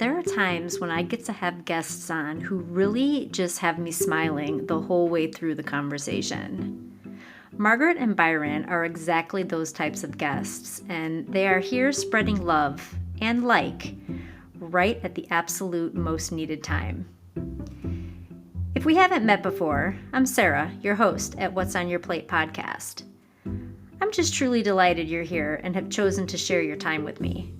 There are times when I get to have guests on who really just have me smiling the whole way through the conversation. Margaret and Byron are exactly those types of guests, and they are here spreading love and like right at the absolute most needed time. If we haven't met before, I'm Sarah, your host at What's on Your Plate podcast. I'm just truly delighted you're here and have chosen to share your time with me.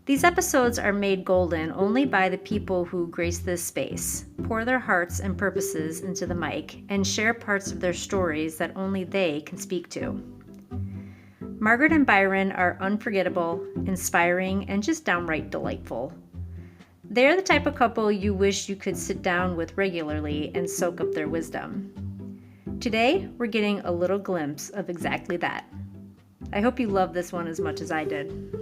These episodes are made golden only by the people who grace this space, pour their hearts and purposes into the mic, and share parts of their stories that only they can speak to. Margaret and Byron are unforgettable, inspiring, and just downright delightful. They're the type of couple you wish you could sit down with regularly and soak up their wisdom. Today, we're getting a little glimpse of exactly that. I hope you love this one as much as I did.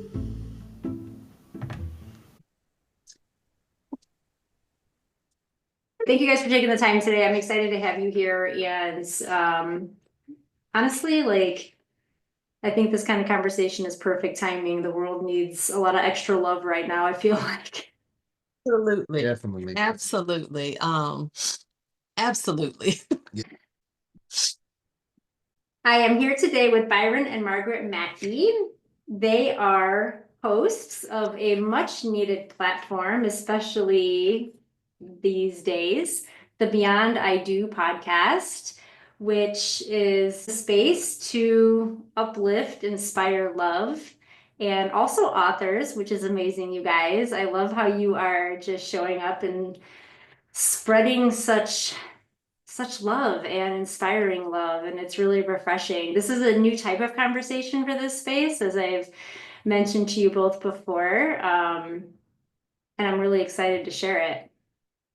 Thank you guys for taking the time today. I'm excited to have you here. And honestly, I think this kind of conversation is perfect timing. The world needs a lot of extra love right now, I feel like. Absolutely. Definitely. Absolutely. Absolutely. I am here today with Byron and Margaret Mckie. They are hosts of a much needed platform, especially these days, the Beyond I Do podcast, which is a space to uplift, inspire love, and also authors, which is amazing, you guys. I love how you are just showing up and spreading such love and inspiring love, and it's really refreshing. This is a new type of conversation for this space, as I've mentioned to you both before, and I'm really excited to share it.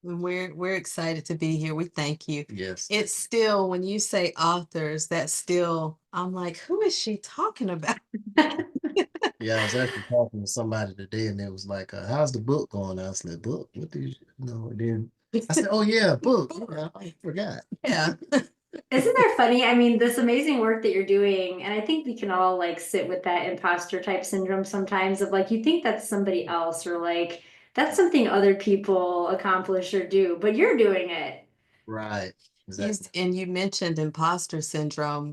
We're excited to be here. We thank you. Yes. It's still, when you say authors, that's still, I'm like, who is she talking about? Yeah, I was actually talking to somebody today, and it was like, "How's the book going?" I was like, "Book? What did you know?" And then I said, "Oh yeah, book. Yeah, I forgot." Yeah. Isn't that funny? I mean, this amazing work that you're doing, and I think we can all sit with that imposter type syndrome sometimes of you think that's somebody else, or that's something other people accomplish or do, but you're doing it. Right. Exactly. And you mentioned imposter syndrome.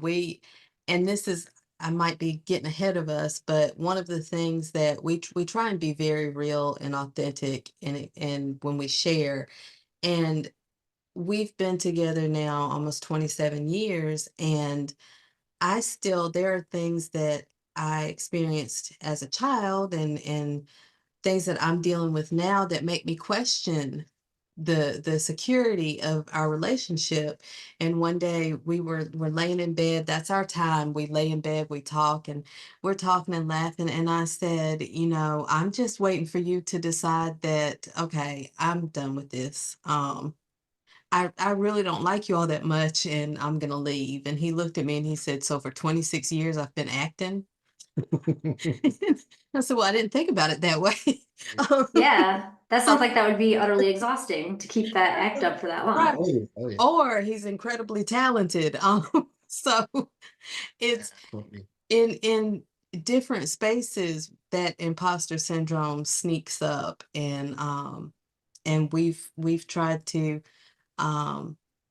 And this is, I might be getting ahead of us, but one of the things that we try and be very real and authentic and when we share, and we've been together now almost 27 years, and there are things that I experienced as a child and things that I'm dealing with now that make me question the security of our relationship. And one day we're laying in bed. That's our time. We lay in bed, we talk, and we're talking and laughing. And I said, I'm just waiting for you to decide that, okay, I'm done with this. I really don't like you all that much, and I'm gonna leave. And he looked at me and he said, so for 26 years I've been acting. I said, well, I didn't think about it that way. Yeah, that sounds like that would be utterly exhausting to keep that act up for that long. Right. Oh, yeah. Or he's incredibly talented. So it's in different spaces that imposter syndrome sneaks up, and we've tried to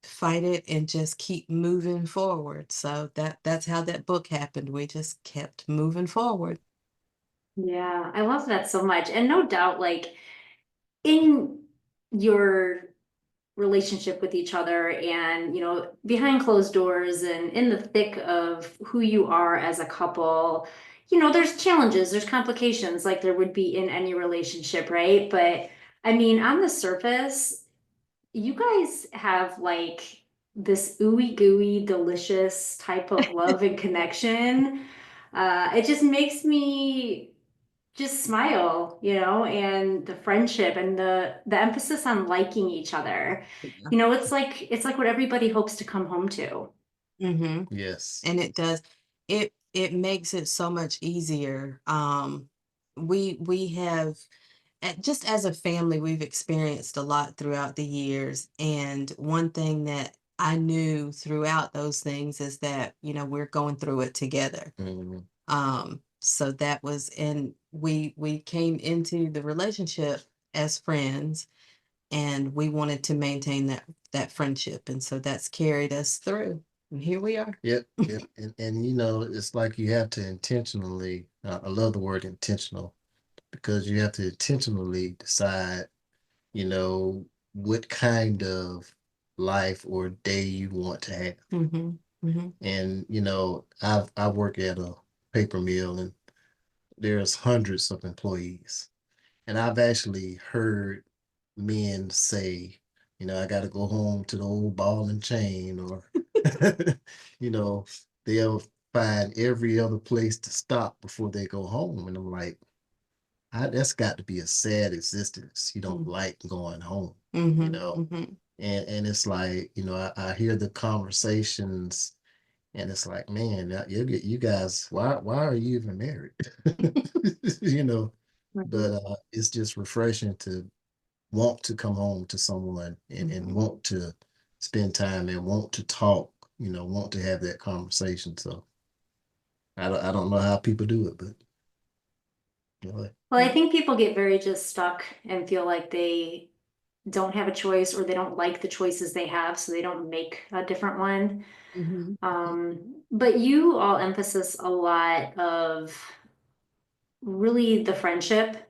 fight it and just keep moving forward. So that's how that book happened. We just kept moving forward. Yeah, I love that so much. And no doubt, in your relationship with each other and, behind closed doors and in the thick of who you are as a couple, there's challenges, there's complications like there would be in any relationship, right? But I mean, on the surface, you guys have this ooey gooey, delicious type of love and connection. It just makes me just smile, and the friendship and the emphasis on liking each other. It's like what everybody hopes to come home to. Mm-hmm. Yes. And it does. It makes it so much easier. We have, just as a family, we've experienced a lot throughout the years. And one thing that I knew throughout those things is that, we're going through it together. Mhm. So that was, and we came into the relationship as friends, and we wanted to maintain that friendship, and so that's carried us through, and here we are. Yep, yep. And you know, it's like you have to intentionally, I love the word intentional, because you have to intentionally decide, you know, what kind of life or day you want to have. Mm-hmm. Mm-hmm. And you know, I work at a paper mill, and there's hundreds of employees. And I've actually heard men say, you know, I got to go home to the old ball and chain, or, you know, they'll find every other place to stop before they go home. And I'm like, that's got to be a sad existence. You don't like going home, you Mm-hmm. know? Mm-hmm. And it's like, you know, I hear the conversations, and it's like, man, you guys, why are you even married? You know, but it's just refreshing to want to come home to someone, and Mm-hmm. want to spend time and want to talk, you know, want to have that conversation. So I don't know how people do it, but you know, Well, I think people get very just stuck and feel like they don't have a choice or they don't like the choices they have, so they don't make a different one. Mm-hmm. But you all emphasis a lot of really the friendship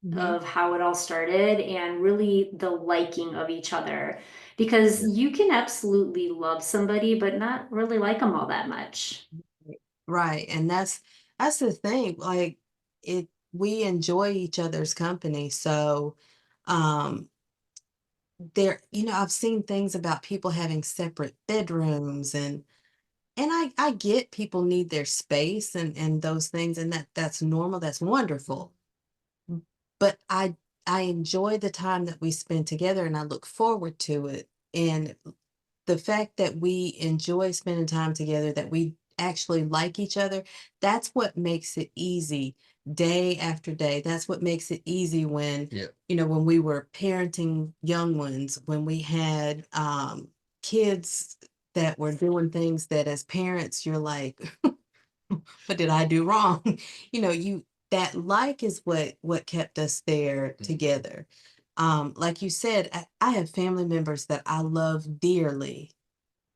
Mm-hmm. of how it all started and really the liking of each other. Because yeah, you can absolutely love somebody, but not really like them all that much. Right. And that's the thing. Like it we enjoy each other's company. So um there, I've seen things about people having separate bedrooms, and I get people need their space and those things, and that's normal, that's wonderful. But I enjoy the time that we spend together, and I look forward to it. And the fact that we enjoy spending time together, that we actually like each other, that's what makes it easy day after day. That's what makes it easy when, yeah, when we were parenting young ones, when we had kids that were doing things that as parents, you're like, what did I do wrong? You that like is what kept us there together. Like you said, I have family members that I love dearly,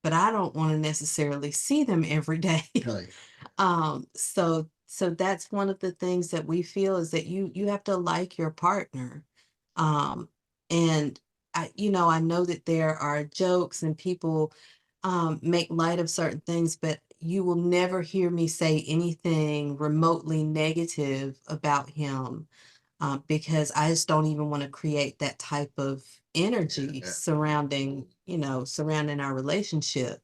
but I don't want to necessarily see them every day. oh, yeah. So that's one of the things that we feel is that you have to like your partner. Um, and I know that there are jokes and people make light of certain things, but you will never hear me say anything remotely negative about him, because I just don't even want to create that type of energy Yeah. surrounding our relationship.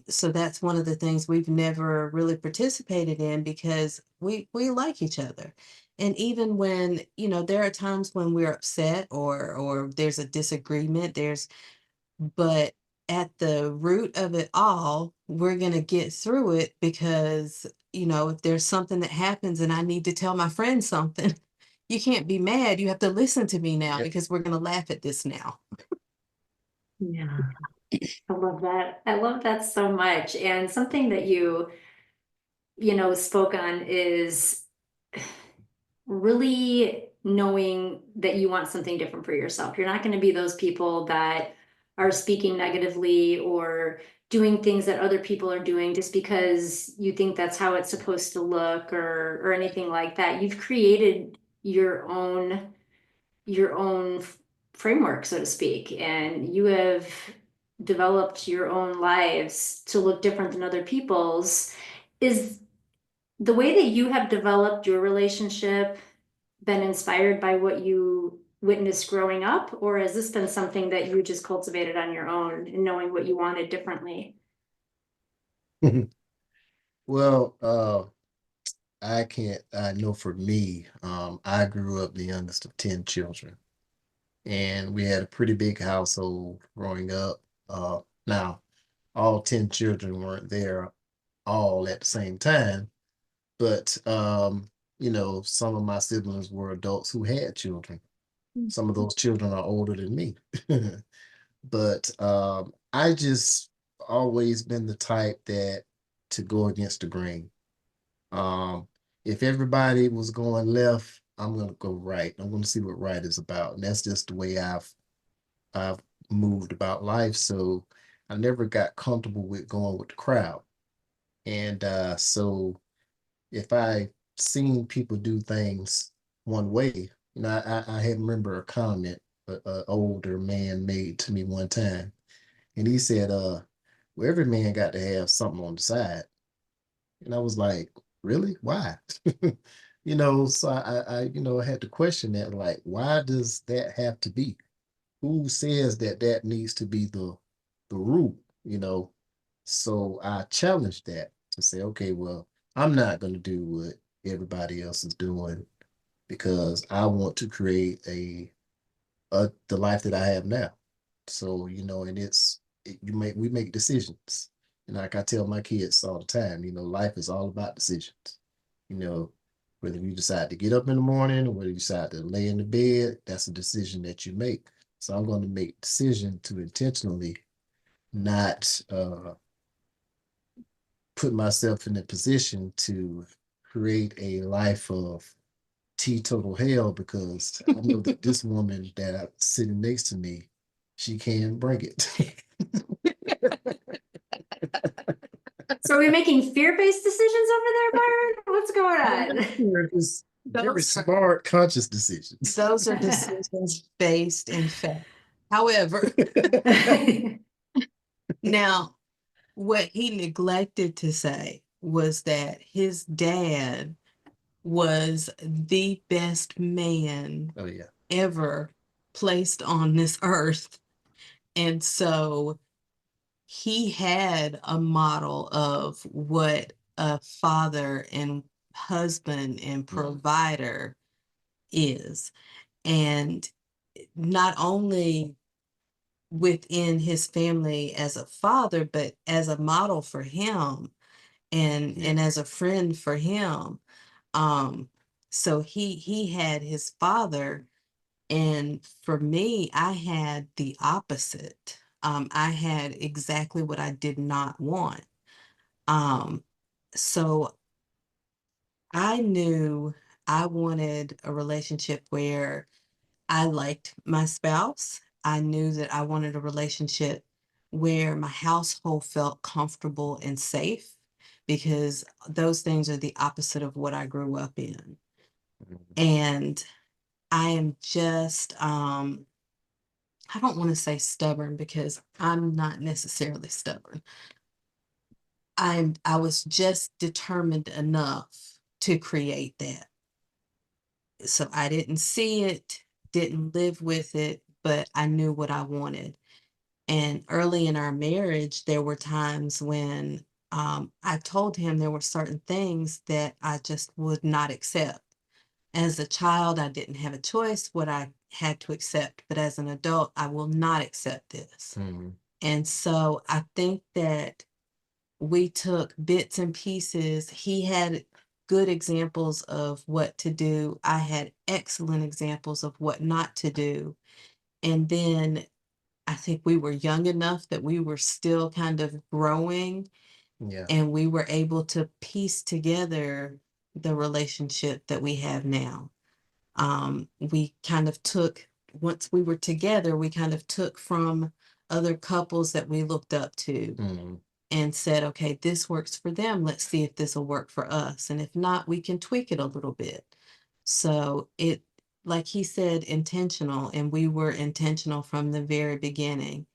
So that's one of the things we've never really participated in because we like each other. And even when, there are times when we're upset or there's a disagreement, but at the root of it all, we're going to get through it because, if there's something that happens and I need to tell my friend something, you can't be mad. You have to listen to me now Yep. because we're going to laugh at this now. Yeah, I love that. I love that so much. And something that you spoke on is really knowing that you want something different for yourself. You're not going to be those people that are speaking negatively or doing things that other people are doing just because you think that's how it's supposed to look or anything like that. You've created your own framework, so to speak, and you have developed your own lives to look different than other people's. Is the way that you have developed your relationship been inspired by what you witnessed growing up, or has this been something that you just cultivated on your own and knowing what you wanted differently? Well, I know for me, I grew up the youngest of 10 children, and we had a pretty big household growing up. Now, all 10 children weren't there all at the same time, but you know, some of my siblings were adults who had children. Some of those children are older than me. But I just always been the type that to go against the grain. Um, if everybody was going left, I'm gonna go right. I'm gonna see what right is about. And that's just the way I've moved about life. So I never got comfortable with going with the crowd. And so if I seen people do things one way, I had remember a comment a older man made to me one time, and he said, well, every man got to have something on the side. And I was like, really? Why? So I had to question that, like, why does that have to be? Who says that that needs to be the rule? You know, so I challenged that to say, okay, well, I'm not going to do what everybody else is doing because I want to create the life that I have now. So, and we make decisions. And like I tell my kids all the time, life is all about decisions. You know, whether you decide to get up in the morning or whether you decide to lay in the bed, that's a decision that you make. So I'm going to make a decision to intentionally not put myself in a position to create a life of teetotal hell because I know that this woman that sitting next to me, she can bring it. So are we making fear-based decisions over there, Byron? What's going on? It's very Those are smart, conscious decisions. those are decisions based in fact. However, now what he neglected to say was that his dad was the best man Oh yeah. ever placed on this earth. And so he had a model of what a father and husband and provider is. And not only within his family as a father, but as a model for him and as a friend for him. Um, so he had his father, and for me, I had the opposite. I had exactly what I did not want. Um, so I knew I wanted a relationship where I liked my spouse. I knew that I wanted a relationship where my household felt comfortable and safe because those things are the opposite of what I grew up in. And I am just I don't want to say stubborn because I'm not necessarily stubborn. I was just determined enough to create that. So I didn't see it, didn't live with it, but I knew what I wanted. And early in our marriage, there were times when I told him there were certain things that I just would not accept. As a child, I didn't have a choice what I had to accept, but as an adult, I will not accept this. Mhm. And so I think that we took bits and pieces. He had good examples of what to do. I had excellent examples of what not to do. And then I think we were young enough that we were still kind of growing Yeah. and we were able to piece together the relationship that we have now. We kind of took, once we were together, we kind of took from other couples that we looked up to Mhm. and said, okay, this works for them. Let's see if this will work for us. And if not, we can tweak it a little bit. So it, like he said, intentional, and we were intentional from the very beginning.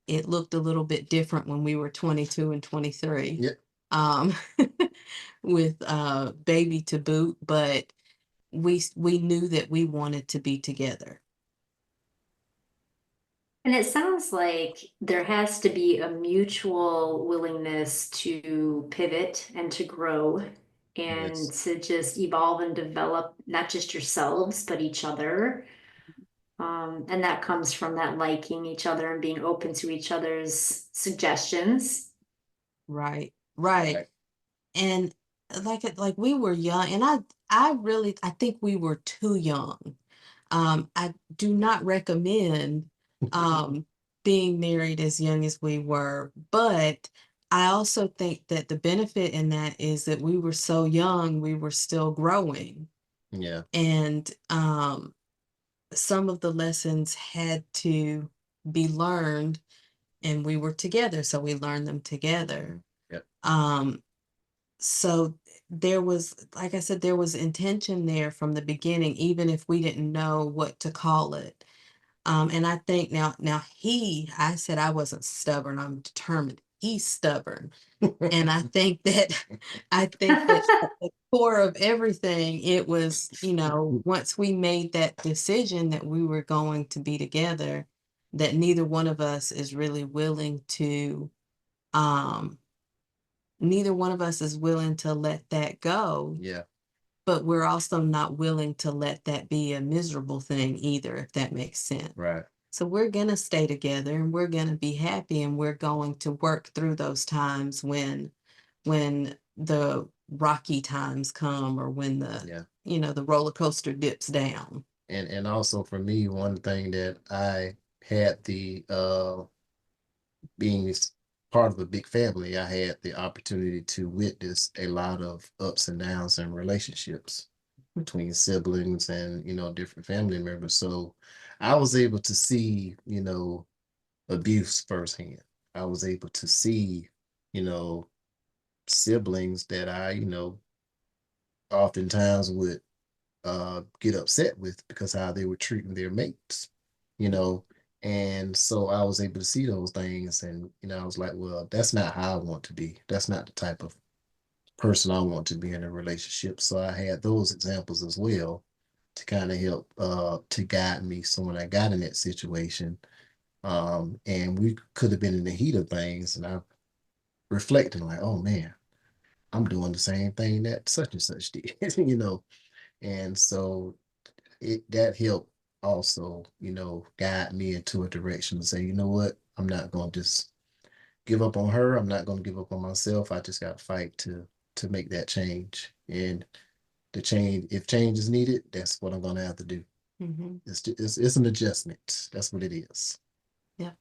It looked a little bit different when we were 22 and 23, Yep. um, with baby to boot, but we knew that we wanted to be together. And it sounds like there has to be a mutual willingness to pivot and to grow and Yes. to just evolve and develop not just yourselves, but each other. And that comes from that liking each other and being open to each other's suggestions. Right, right. Right. And like we were young, and I think we were too young. I do not recommend um being married as young as we were, but I also think that the benefit in that is that we were so young, we were still growing. Yeah. And some of the lessons had to be learned, and we were together, so we learned them together. Yep. So there was, like I said, there was intention there from the beginning, even if we didn't know what to call it. And I think now I said I wasn't stubborn, I'm determined. He's stubborn. And I think that at the core of everything, it was, once we made that decision that we were going to be together, that um, neither one of us is willing to let that go, Yeah. but we're also not willing to let that be a miserable thing either, if that makes sense. Right. So we're going to stay together and we're going to be happy, and we're going to work through those times when the rocky times come, or when Yeah. the roller coaster dips down. And also for me, one thing that I had the being part of a big family, I had the opportunity to witness a lot of ups and downs in relationships between siblings and different family members. So I was able to see abuse firsthand. I was able to see you know siblings that I oftentimes would get upset with because how they were treating their mates, you know. And so I was able to see those things, and I was like, well, that's not how I want to be. That's not the type of person I want to be in a relationship. So I had those examples as well to kind of help to guide me. So when I got in that situation, and we could have been in the heat of things, and I reflecting like, oh man, I'm doing the same thing that such and such did, And so that helped also, guide me into a direction to say, you know what, I'm not going to just give up on her. I'm not going to give up on myself. I just got to fight to make that change. And the change, if change is needed, that's what I'm going to have to do. Mm-hmm. It's an adjustment. That's what it is. Yeah.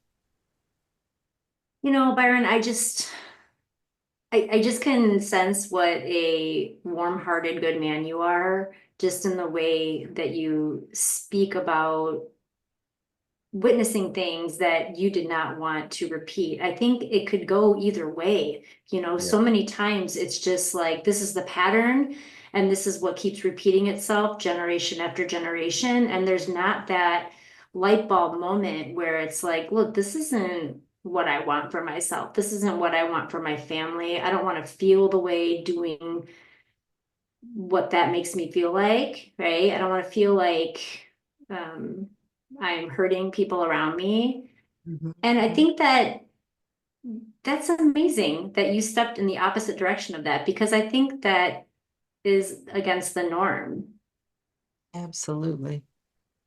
Byron, I just can sense what a warm-hearted, good man you are, just in the way that you speak about witnessing things that you did not want to repeat. I think it could go either way. Yeah. So many times it's just like this is the pattern and this is what keeps repeating itself generation after generation. And there's not that light bulb moment where it's like, look, this isn't what I want for myself. This isn't what I want for my family. I don't want to feel the way doing what that makes me feel like, right? I don't want to feel like um, I'm hurting people around me. Mm-hmm. And I think that that's amazing that you stepped in the opposite direction of that, because I think that is against the norm. Absolutely.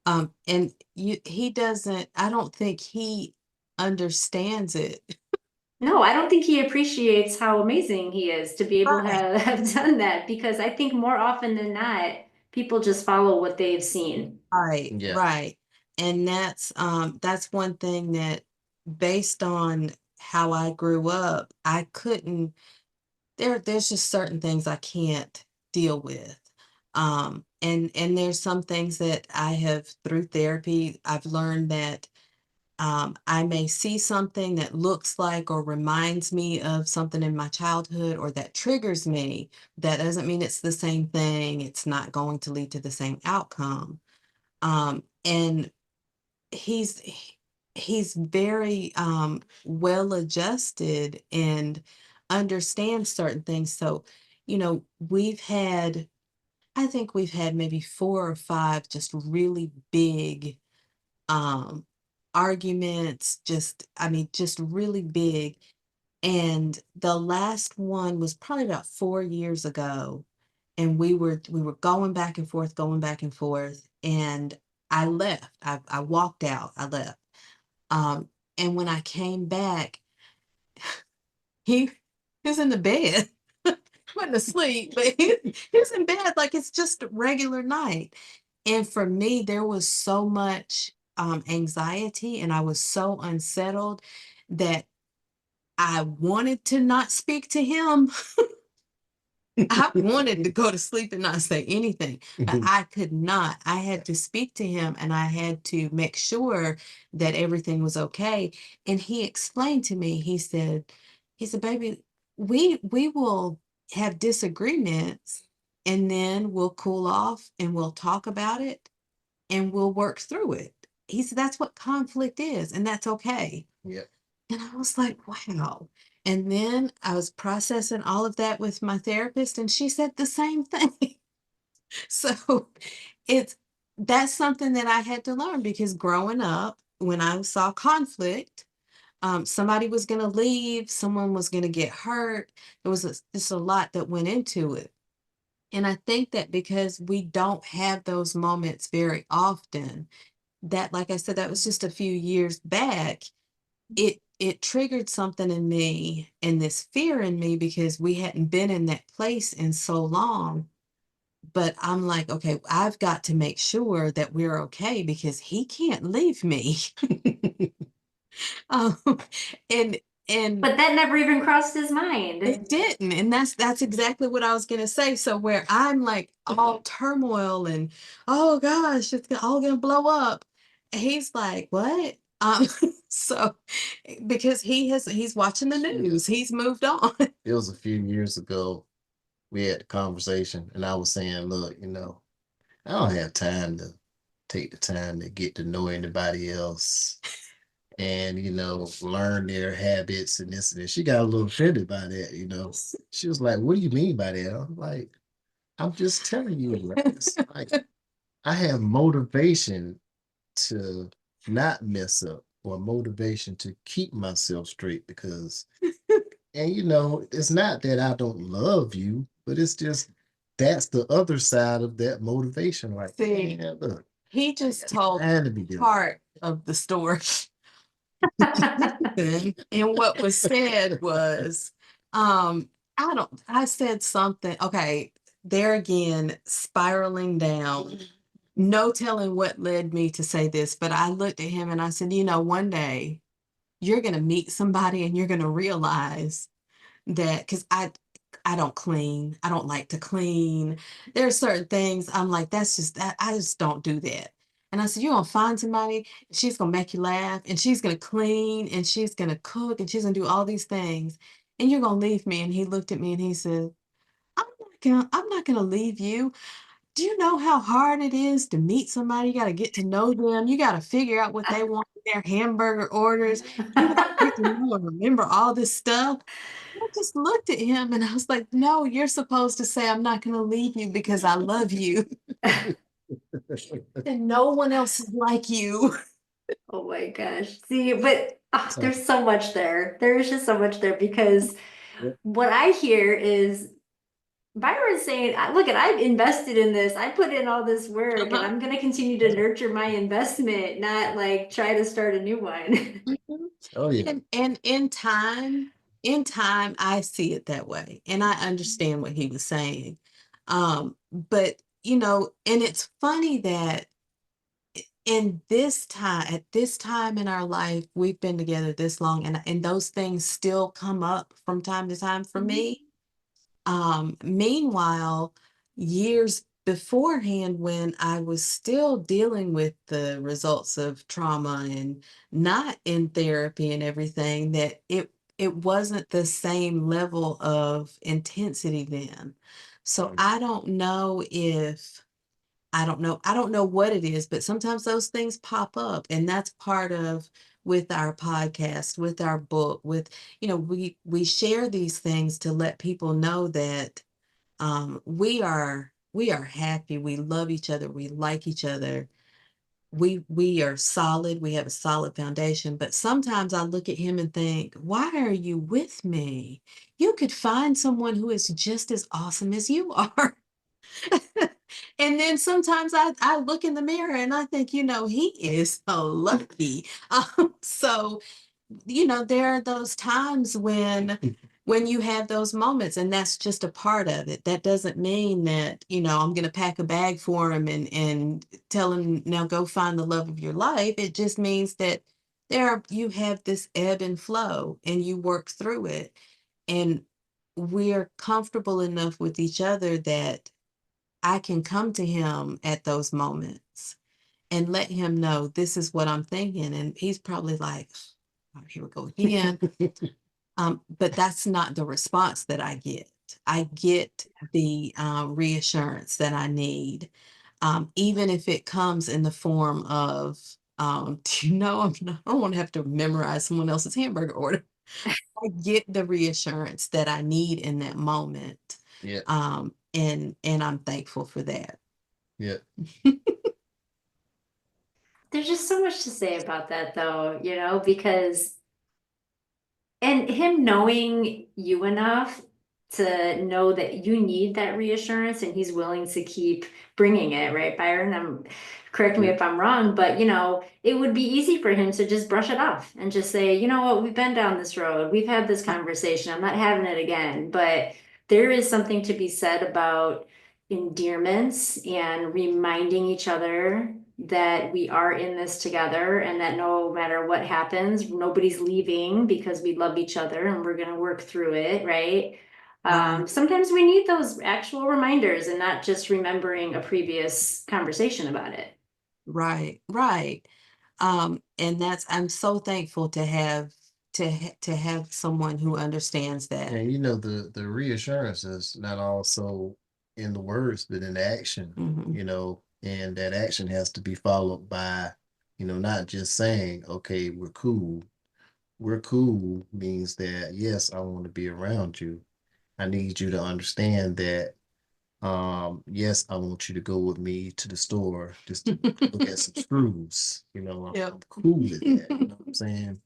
And he doesn't, I don't think he understands it. No, I don't think he appreciates how amazing he is to be able to Right. have done that, because I think more often than not, people just follow what they've seen. Right, Yeah. right. And that's one thing that, based on how I grew up, I couldn't there's just certain things I can't deal with. And there's some things that I have, through therapy, I've learned that I may see something that looks like or reminds me of something in my childhood, or that triggers me. That doesn't mean it's the same thing. It's not going to lead to the same outcome. And he's he's very well adjusted and understands certain things. So, I think we've had maybe 4 or 5 just really big um arguments, just really big. And the last one was probably about 4 years ago, and we were going back and forth, going back and forth, and I left. I walked out. I left. Um, and when I came back, he was in the bed. Wasn't asleep, but he was in bed like it's just a regular night. And for me, there was so much anxiety, and I was so unsettled that I wanted to not speak to him. I wanted to go to sleep and not say anything, but I could not. I had to speak to him and I had to make sure that everything was okay. And he explained to me, he said, baby, we will have disagreements and then we'll cool off and we'll talk about it and we'll work through it. He said, that's what conflict is, and that's okay. Yeah. And I was like, wow. And then I was processing all of that with my therapist, and she said the same thing. So it's that's something that I had to learn because growing up, when I saw conflict, somebody was going to leave, someone was going to get hurt. There was just a lot that went into it. And I think that because we don't have those moments very often, that, like I said, that was just a few years back, it triggered something in me and this fear in me because we hadn't been in that place in so long. But I'm like, okay, I've got to make sure that we're okay because he can't leave me. um, and and But that never even crossed his mind. it didn't, and that's exactly what I was gonna say. So where I'm like all turmoil and oh gosh, all gonna blow up. He's like, what? So because he's watching the Yeah. news, he's moved on. It was a few years ago. We had a conversation, and I was saying, look, I don't have time to take the time to get to know anybody else and learn their habits and this and that. She got a little offended by that. She was like, what do you mean by that? I'm like, I'm just telling you, right? It's like I have motivation to not mess up or motivation to keep myself straight because and it's not that I don't love you, but it's just that's the other side of that motivation, right? See, Man, look, he just told time to be doing. part of the story. And what was said was, I said something, okay, there again, spiraling down. No telling what led me to say this, but I looked at him and I said, one day you're going to meet somebody and you're going to realize that because I don't clean. I don't like to clean. There are certain things I'm like, that's just that I just don't do that. And I said, you're gonna find somebody, she's gonna make you laugh, and she's gonna clean, and she's gonna cook, and she's gonna do all these things, and you're gonna leave me. And he looked at me and he said, I'm not gonna leave you. Do you know how hard it is to meet somebody? You got to get to know them. You got to figure out what they want in their hamburger orders. You got to get to know and remember all this stuff. I just looked at him and I was like, no, you're supposed to say, I'm not going to leave you because I love you. And no one else is like you. Oh my gosh. See, but there's so much there. There's just so much there because what I hear is Byron saying, look, I've invested in this. I put in all this work and I'm going to continue to nurture my investment, not like try to start a new one. Oh yeah. And in time, I see it that way. And I understand what he was saying. But and it's funny that at this time in our life, we've been together this long, and those things still come up from time to time for me. Meanwhile, years beforehand, when I was still dealing with the results of trauma and not in therapy and everything, that it wasn't the same level of intensity then. So I don't know what it is, but sometimes those things pop up, and that's part of with our podcast, with our book, with we share these things to let people know that we are happy, we love each other, we like each other, we are solid, we have a solid foundation. But sometimes I look at him and think, why are you with me? You could find someone who is just as awesome as you are. And then sometimes I look in the mirror and I think, he is so lucky. So, there are those times when you have those moments, and that's just a part of it. That doesn't mean that, I'm going to pack a bag for him and tell him, now go find the love of your life. It just means that you have this ebb and flow and you work through it. And we're comfortable enough with each other that I can come to him at those moments and let him know this is what I'm thinking. And he's probably like, "Oh, here we go again." But that's not the response that I get. I get the reassurance that I need, even if it comes in the form of, do you know, I don't want to have to memorize someone else's hamburger order. I get the reassurance that I need in that moment. Yeah, And I'm thankful for that. yeah. There's just so much to say about that, though, because and him knowing you enough to know that you need that reassurance and he's willing to keep bringing it, right, Byron? Correct me Yeah. if I'm wrong, but it would be easy for him to just brush it off and just say, you know what, we've been down this road, we've had this conversation, I'm not having it again. But there is something to be said about endearments and reminding each other that we are in this together and that no matter what happens, nobody's leaving because we love each other and we're going to work through it, right? Right, Sometimes we need those actual reminders and not just remembering a previous conversation about it. right, right. And I'm so thankful to have to have someone who understands that. And the reassurance is not also in the words, but in the action, Mhm. and that action has to be followed by, not just saying, okay, we're cool. We're cool means that, yes, I want to be around you. I need you to understand that, yes, I want you to go with me to the store just to look at some screws. Yep. I'm cool with that. You know what I'm saying?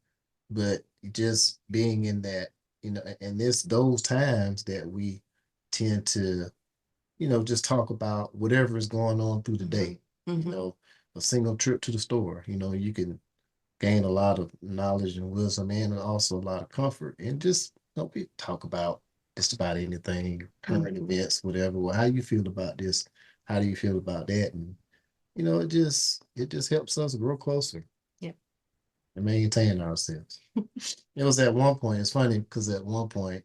But just being in that, and this those times that we tend to, just talk about whatever is going on through the day. You Mhm. know, a single trip to the store, you can gain a lot of knowledge and wisdom and also a lot of comfort. And just we talk about just about anything, current Mhm. events, whatever. Well, how you feel about this? How do you feel about that? And it just helps us grow closer Yep. and maintain ourselves. It was at one point, it's funny because at one point,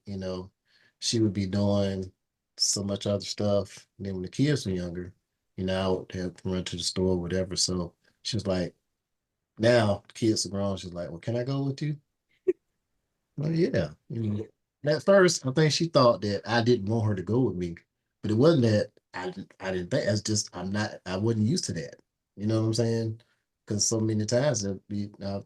she would be doing so much other stuff. And then when the kids were younger, I would have to run to the store, or whatever. So she was like, now the kids are grown. She's like, well, can I go with you? Well, yeah. And at first, I think she thought that I didn't want her to go with me, but it wasn't that I didn't think. It's just I wasn't used to that. You know what I'm saying? Because so many times I'll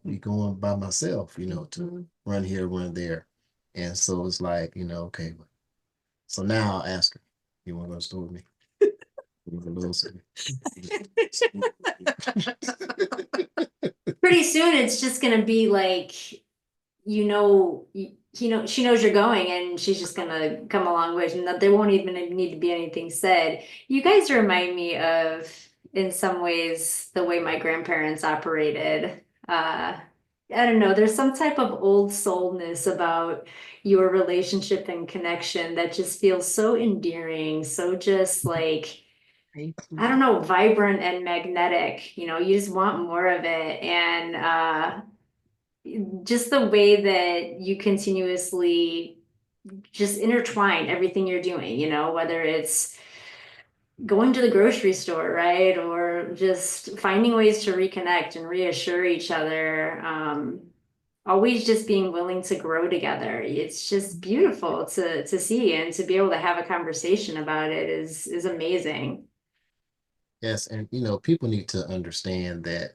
be going by myself, to Mhm. run here, run there, and so it's like, okay. So now I'll ask her, you want to go to the store with me? You wanna go to Pretty soon, it's just going to be like, she knows you're going and she's just gonna come along with and that there won't even need to be anything said. You guys remind me of, in some ways, the way my grandparents operated. I don't know, there's some type of old soulness about your relationship and connection that just feels so endearing, so just like, Right. I don't know, vibrant and magnetic. You just want more of it. And just the way that you continuously just intertwine everything you're doing, whether it's going to the grocery store, right? Or just finding ways to reconnect and reassure each other. Always just being willing to grow together. It's just beautiful to see and to be able to have a conversation about it is amazing. Yes, and people need to understand that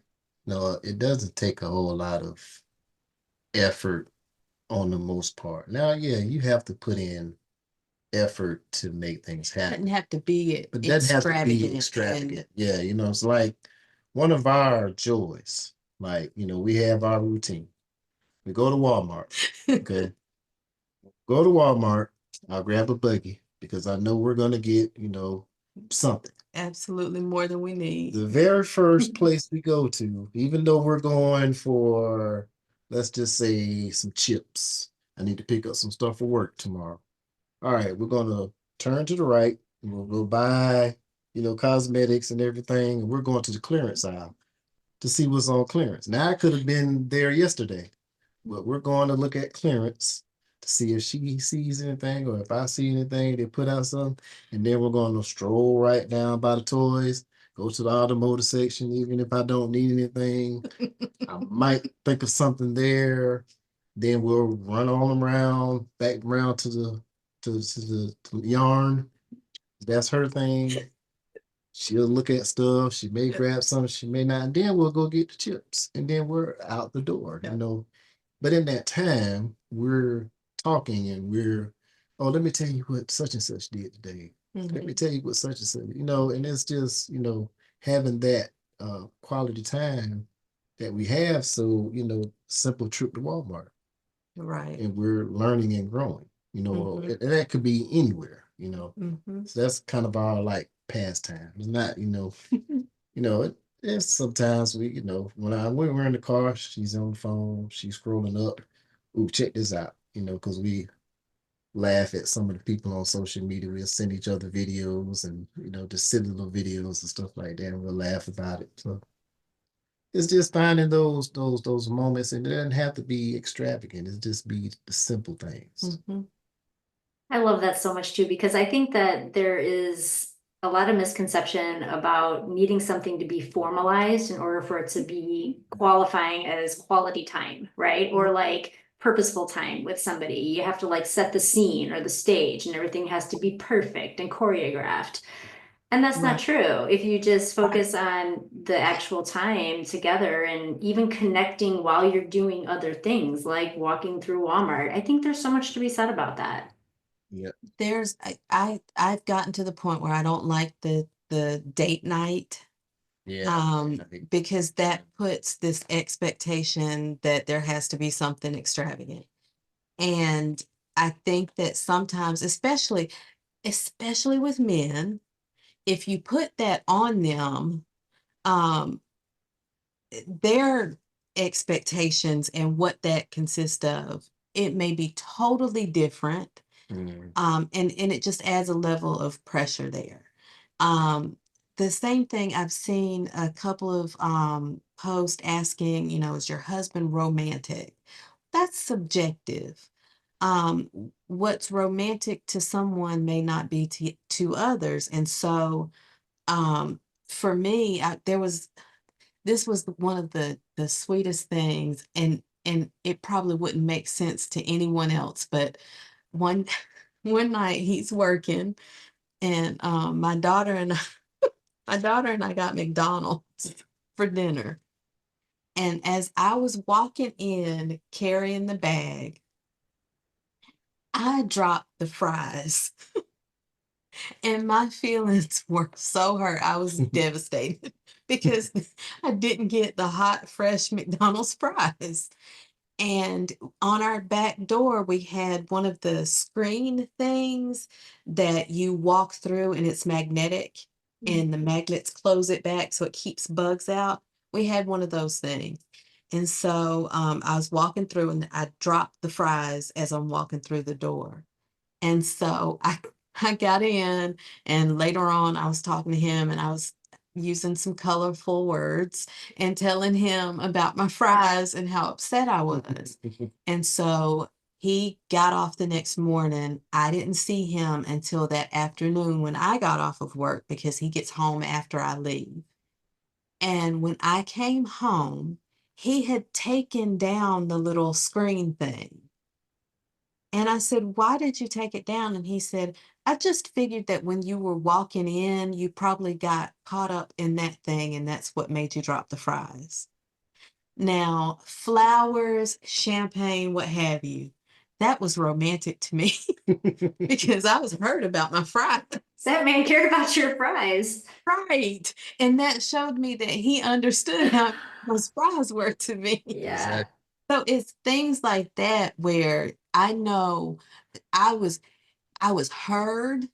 it doesn't take a whole lot of effort on the most part. Now, yeah, you have to put in effort to make things Doesn't happen, have to be but it doesn't have to be extravagant extravagant. and Yeah, it's like one of our joys. Like, we have our routine. We go to Walmart. Okay. Go to Walmart. I'll grab a buggy because I know we're gonna get, something. absolutely more than we need. The very first place we go to, even though we're going for, let's just say, some chips. I need to pick up some stuff for work tomorrow. All right, we're gonna turn to the right and we'll go buy, cosmetics and everything. And we're going to the clearance aisle to see what's on clearance. Now I could have been there yesterday, but we're going to look at clearance to see if she sees anything or if I see anything. They put out something, and then we're going to stroll right down by the toys, go to the automotive section, even if I don't need anything. I might think of something there. Then we'll run on around, back around to the yarn. That's her thing. She'll look at stuff. She may grab something. She may not. And then we'll go get the chips, and then we're out the door. You know. But in that time, we're talking and oh, let me tell you what such and such did today. Let me tell you what such and such. And it's just having that quality time that we have. So simple trip to Walmart, Right. and we're learning and growing. And that could be anywhere. So that's kind of our like pastime. It's not, it's sometimes when we're in the car, she's on the phone, she's scrolling up. Ooh, check this out, because we laugh at some of the people on social media. We'll send each other videos and just silly little videos and stuff like that, and we'll laugh about it. So it's just finding those moments, and it doesn't have to be extravagant. It's just be the simple things. I love that so much too, because I think that there is a lot of misconception about needing something to be formalized in order for it to be qualifying as quality time, right? Or like purposeful time with somebody. You have to like set the scene or the stage, and everything has to be perfect and choreographed. And that's not Right. true. If you just focus on the actual time together and even connecting while you're doing other things, like walking through Walmart, I think there's so much to be said about that. Yep. I've gotten to the point where I don't like the date night, Yeah. because that puts this expectation that there has to be something extravagant. And I think that sometimes, especially with men, if you put that on them, um, their expectations and what that consists of, it may be totally different. And it just adds a level of pressure there. Um, the same thing, I've seen a couple of posts asking, is your husband romantic? That's subjective. What's romantic to someone may not be to others. And so for me, this was one of the sweetest things, and it probably wouldn't make sense to anyone else, but one one night he's working, and my daughter and I got McDonald's for dinner. And as I was walking in carrying the bag, I dropped the fries. And my feelings were so hurt. I was devastated because I didn't get the hot, fresh McDonald's fries. And on our back door, we had one of the screen things that you walk through, and it's magnetic, and the magnets close it back so it keeps bugs out. We had one of those things. And so I was walking through, and I dropped the fries as I'm walking through the door. And so I got in, and later on I was talking to him, and I was using some colorful words and telling him about my fries and how upset I was. And so he got off the next morning. I didn't see him until that afternoon when I got off of work, because he gets home after I leave. And when I came home, he had taken down the little screen thing. And I said, "Why did you take it down?" And he said, "I just figured that when you were walking in, you probably got caught up in that thing, and that's what made you drop the fries." Now, flowers, champagne, what have you, that was romantic to me because I was hurt about my fries. That man cared about your fries. Right. And that showed me that he understood how those fries were to me. Yeah. So it's things like that where I know I was I was heard,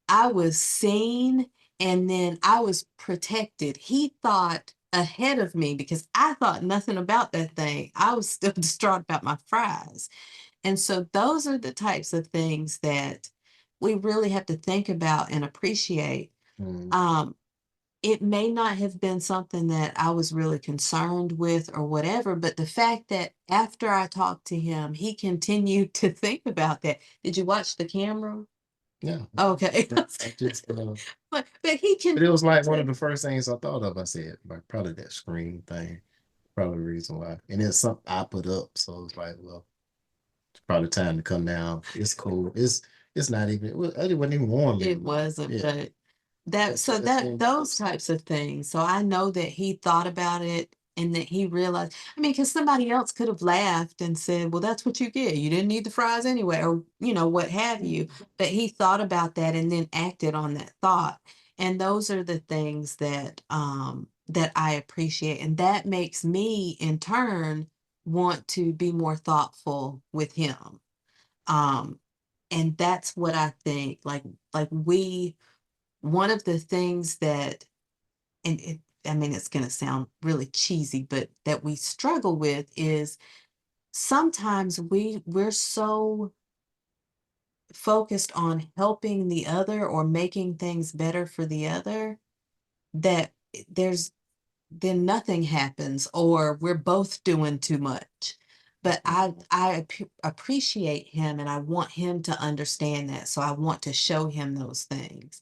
I was seen, and then I was protected. He thought ahead of me because I thought nothing about that thing. I was still distraught about my fries. And so those are the types of things that we really have to think about and appreciate. Mm. Um, it may not have been something that I was really concerned with or whatever, but the fact that after I talked to him, he continued to think about that. Did you watch the camera? Yeah. Okay. I just, But he but it was like one continued of the first things I thought of. I said, like, probably that screen thing, probably the reason why. And it's something I put up, so it's like, well, it's probably time to come down. It's cool. It's not even. It wasn't even warm it anymore. wasn't, Yeah. but that so That's that been- those types of things. So I know that he thought about it and that he realized, I mean, because somebody else could have laughed and said, well, that's what you get. You didn't need the fries anyway, or what have you. But he thought about that and then acted on that thought. And those are the things that I appreciate. And that makes me in turn want to be more thoughtful with him. Um, and that's what I think, like we one of the things that, and I mean, it's going to sound really cheesy, but that we struggle with is sometimes we're so focused on helping the other or making things better for the other that there's then nothing happens or we're both doing too much. But appreciate him and I want him to understand that. So I want to show him those things.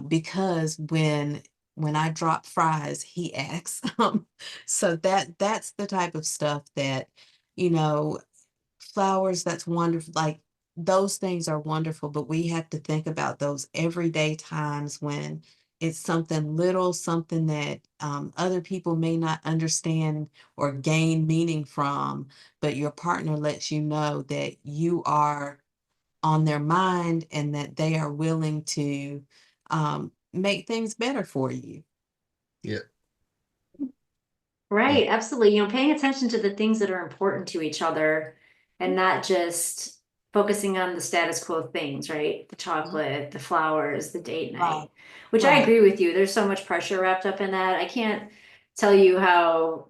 Because when I drop fries, he asks. So that's the type of stuff that, you know, flowers, that's wonderful. Like those things are wonderful, but we have to think about those everyday times when it's something little, something that other people may not understand or gain meaning from, but your partner lets you know that you are on their mind and that they are willing to make things better for you. Yeah. Right, absolutely. Paying attention to the things that are important to each other and not just focusing on the status quo things, right? The chocolate, the flowers, the date Right, night, which I right, agree with you. There's so much pressure wrapped up in that. I can't tell you how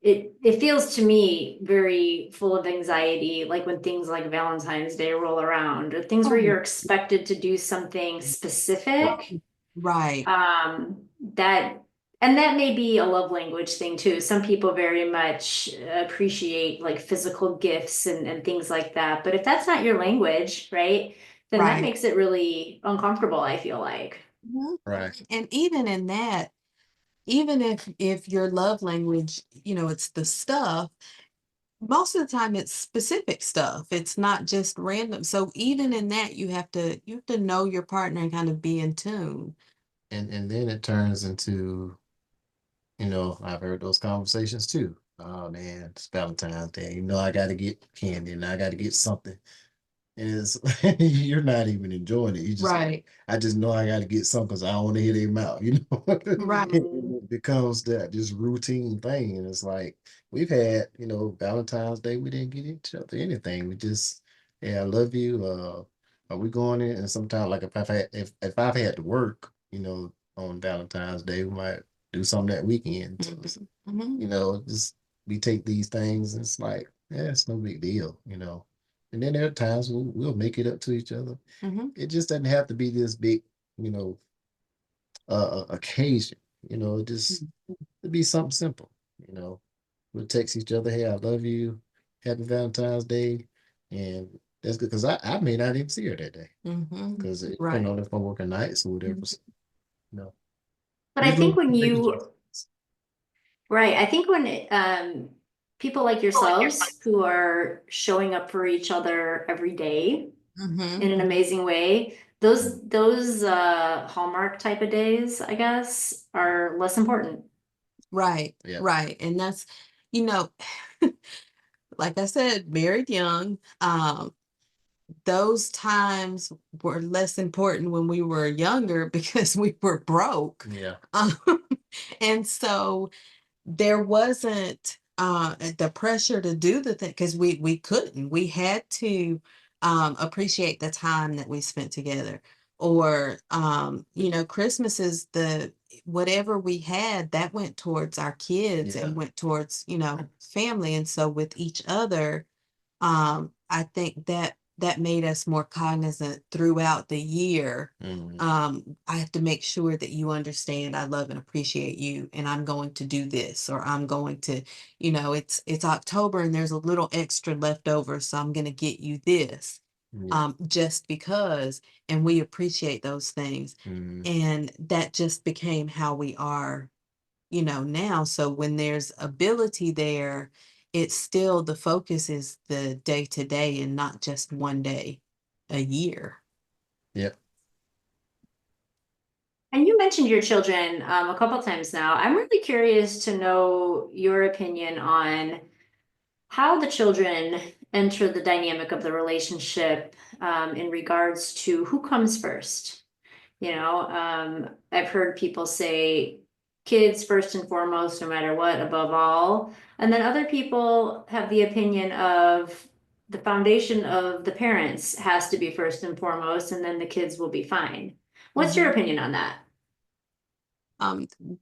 it feels to me very full of anxiety, like when things like Valentine's Day roll around, or things where oh, you're expected to do something specific right, that and that may be a love language thing too. Some people very much appreciate like physical gifts and things like that. But if that's not your language, right, then that right. makes it really uncomfortable, I feel like. Mhm. Right. And even in that, even if your love language, it's the stuff, most of the time it's specific stuff. It's not just random. So even in that, you have to know your partner and kind of be in tune. And then it turns into, I've heard those conversations too. Oh man, it's Valentine's Day. I got to get candy and I got to get something. Is you're not even enjoying it. Right, I just know I got to get some because I want to hit him out. right. Mhm. It becomes that just routine thing, and it's like we've had, Valentine's Day. We didn't get each other anything. We just, hey, I love you. Are we going in? And sometimes, like if I've had to work, on Valentine's Day, we might do something that weekend. So Mhm, mhm, just we take these things, and it's like, yeah, it's no big deal. And then there are times we'll make it up to each other. mhm, It just doesn't have to be this big, occasion. It just mhm. it'd be something simple. You know, we'll text each other, "Hey, I love you. Happy Valentine's Day," and that's good because I may not even see her that day Mhm. because it depending Right. on if I'm working nights or whatever. So, you know, But I these think little when relationships. you right, I think when people like yourselves who are showing up for each other every day in Mhm. an amazing way, those Hallmark type of days, I guess, are less important. Right, Yeah, right. And that's, you know, like I said, married young. Those times were less important when we were younger because we were broke. yeah, Um, and so there wasn't the pressure to do the thing because we couldn't. We had to appreciate the time that we spent together. Or Christmas is the whatever we had that went towards our kids yeah, and went towards family. And so with each other, I think that that made us more cognizant throughout the year. I have to make sure that you understand I love and appreciate you, and I'm going to do this, or I'm going to, it's October and there's a little extra left over, so I'm going to get you this. Yeah. Just because, and we appreciate those things. And that just became how we are, now. So when there's ability there, it's still, the focus is the day to day and not just one day a year. Yep. And you mentioned your children a couple times now. I'm really curious to know your opinion on how the children enter the dynamic of the relationship in regards to who comes first. I've heard people say kids first and foremost, no matter what, above all. And then other people have the opinion of the foundation of the parents has to be first and foremost, and then the kids will be fine. What's your opinion on that?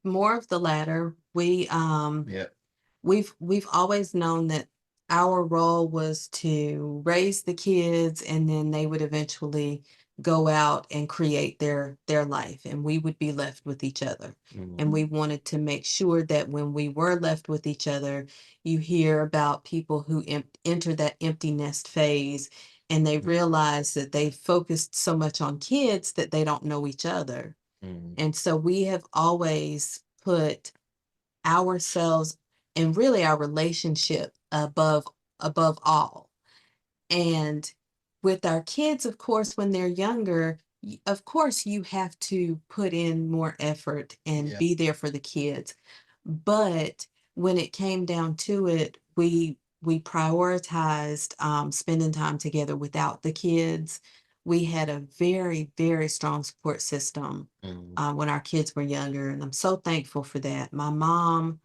More of the latter. Yep. We've always known that our role was to raise the kids, and then they would eventually go out and create their life, and we would be left with each other. And we wanted to make sure that when we were left with each other, you hear about people who enter that empty nest phase, and they realize that they focused so much on kids that they don't know each other. And so we have always put ourselves and really our relationship above all. And with our kids, of course, when they're younger, of course you have to put in more effort and Yeah. be there for the kids. But when it came down to it, we prioritized spending time together without the kids. We had a very, very strong support system when our kids were younger, and I'm so thankful for that. My mom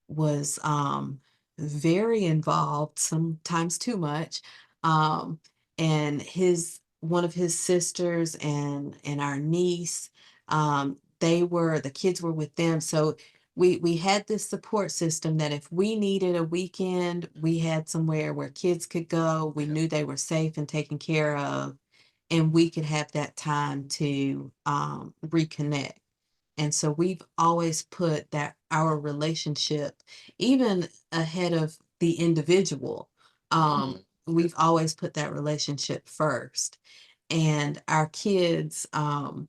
was very involved, sometimes too much. And one of his sisters and our niece, the kids were with them. So we had this support system that if we needed a weekend, we had somewhere where kids could go. We knew they were safe and taken care of, and we could have that time to reconnect. And so we've always put that our relationship even ahead of the individual. We've always put that relationship first. And our kids, now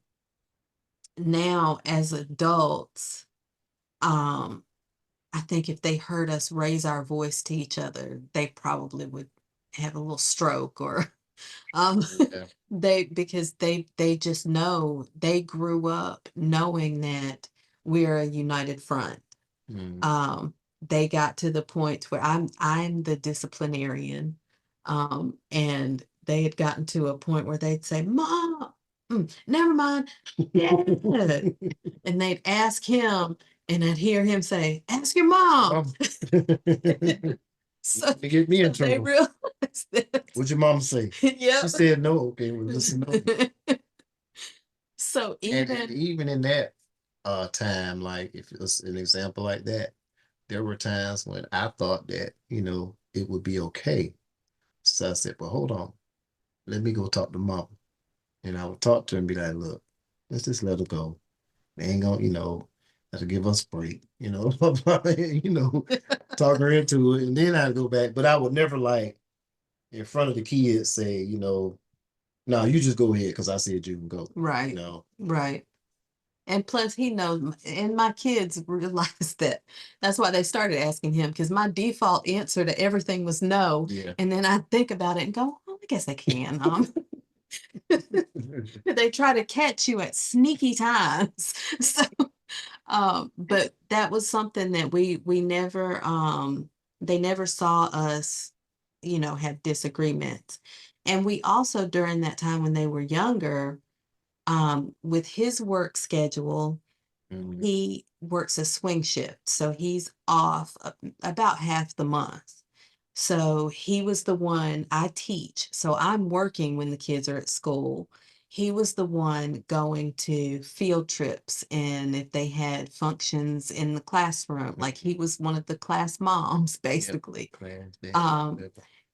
as adults, I think if they heard us raise our voice to each other, they probably would have a little stroke or Yeah. because they just know, they grew up knowing that we're a united front. They got to the point where I'm the disciplinarian, and they had gotten to a point where they'd say, "Mom, never mind, Dad," and they'd ask him, and I'd hear him say, "Ask your mom." So They get me in they trouble. realized that. What'd your mom say? Yep. She said no. Okay, well, listen up. So And even in that time, like if it's an example like that, there were times when I thought that, it would be okay. So I said, well, hold on. Let me go talk to mom. And I would talk to her and be like, look, let's just let her go. They ain't gonna, have to give us a break, talk her into it. And then I'd go back. But I would never like in front of the kids say, no, you just go ahead because I said you can go. Right. No. Right. And plus he knows, and my kids realized that. That's why they started asking him, because my default answer to everything was no. Yeah. And then I think about it and go, oh, I guess I can. They try to catch you at sneaky times. So but that was something that we never they never saw us, have disagreements. And we also, during that time when they were younger, with his work schedule, he works a swing shift, so he's off about half the month. So he was the one, I teach, so I'm working when the kids are at school. He was the one going to field trips, and if they had functions in the classroom, like he was one of the class moms, basically. Plans,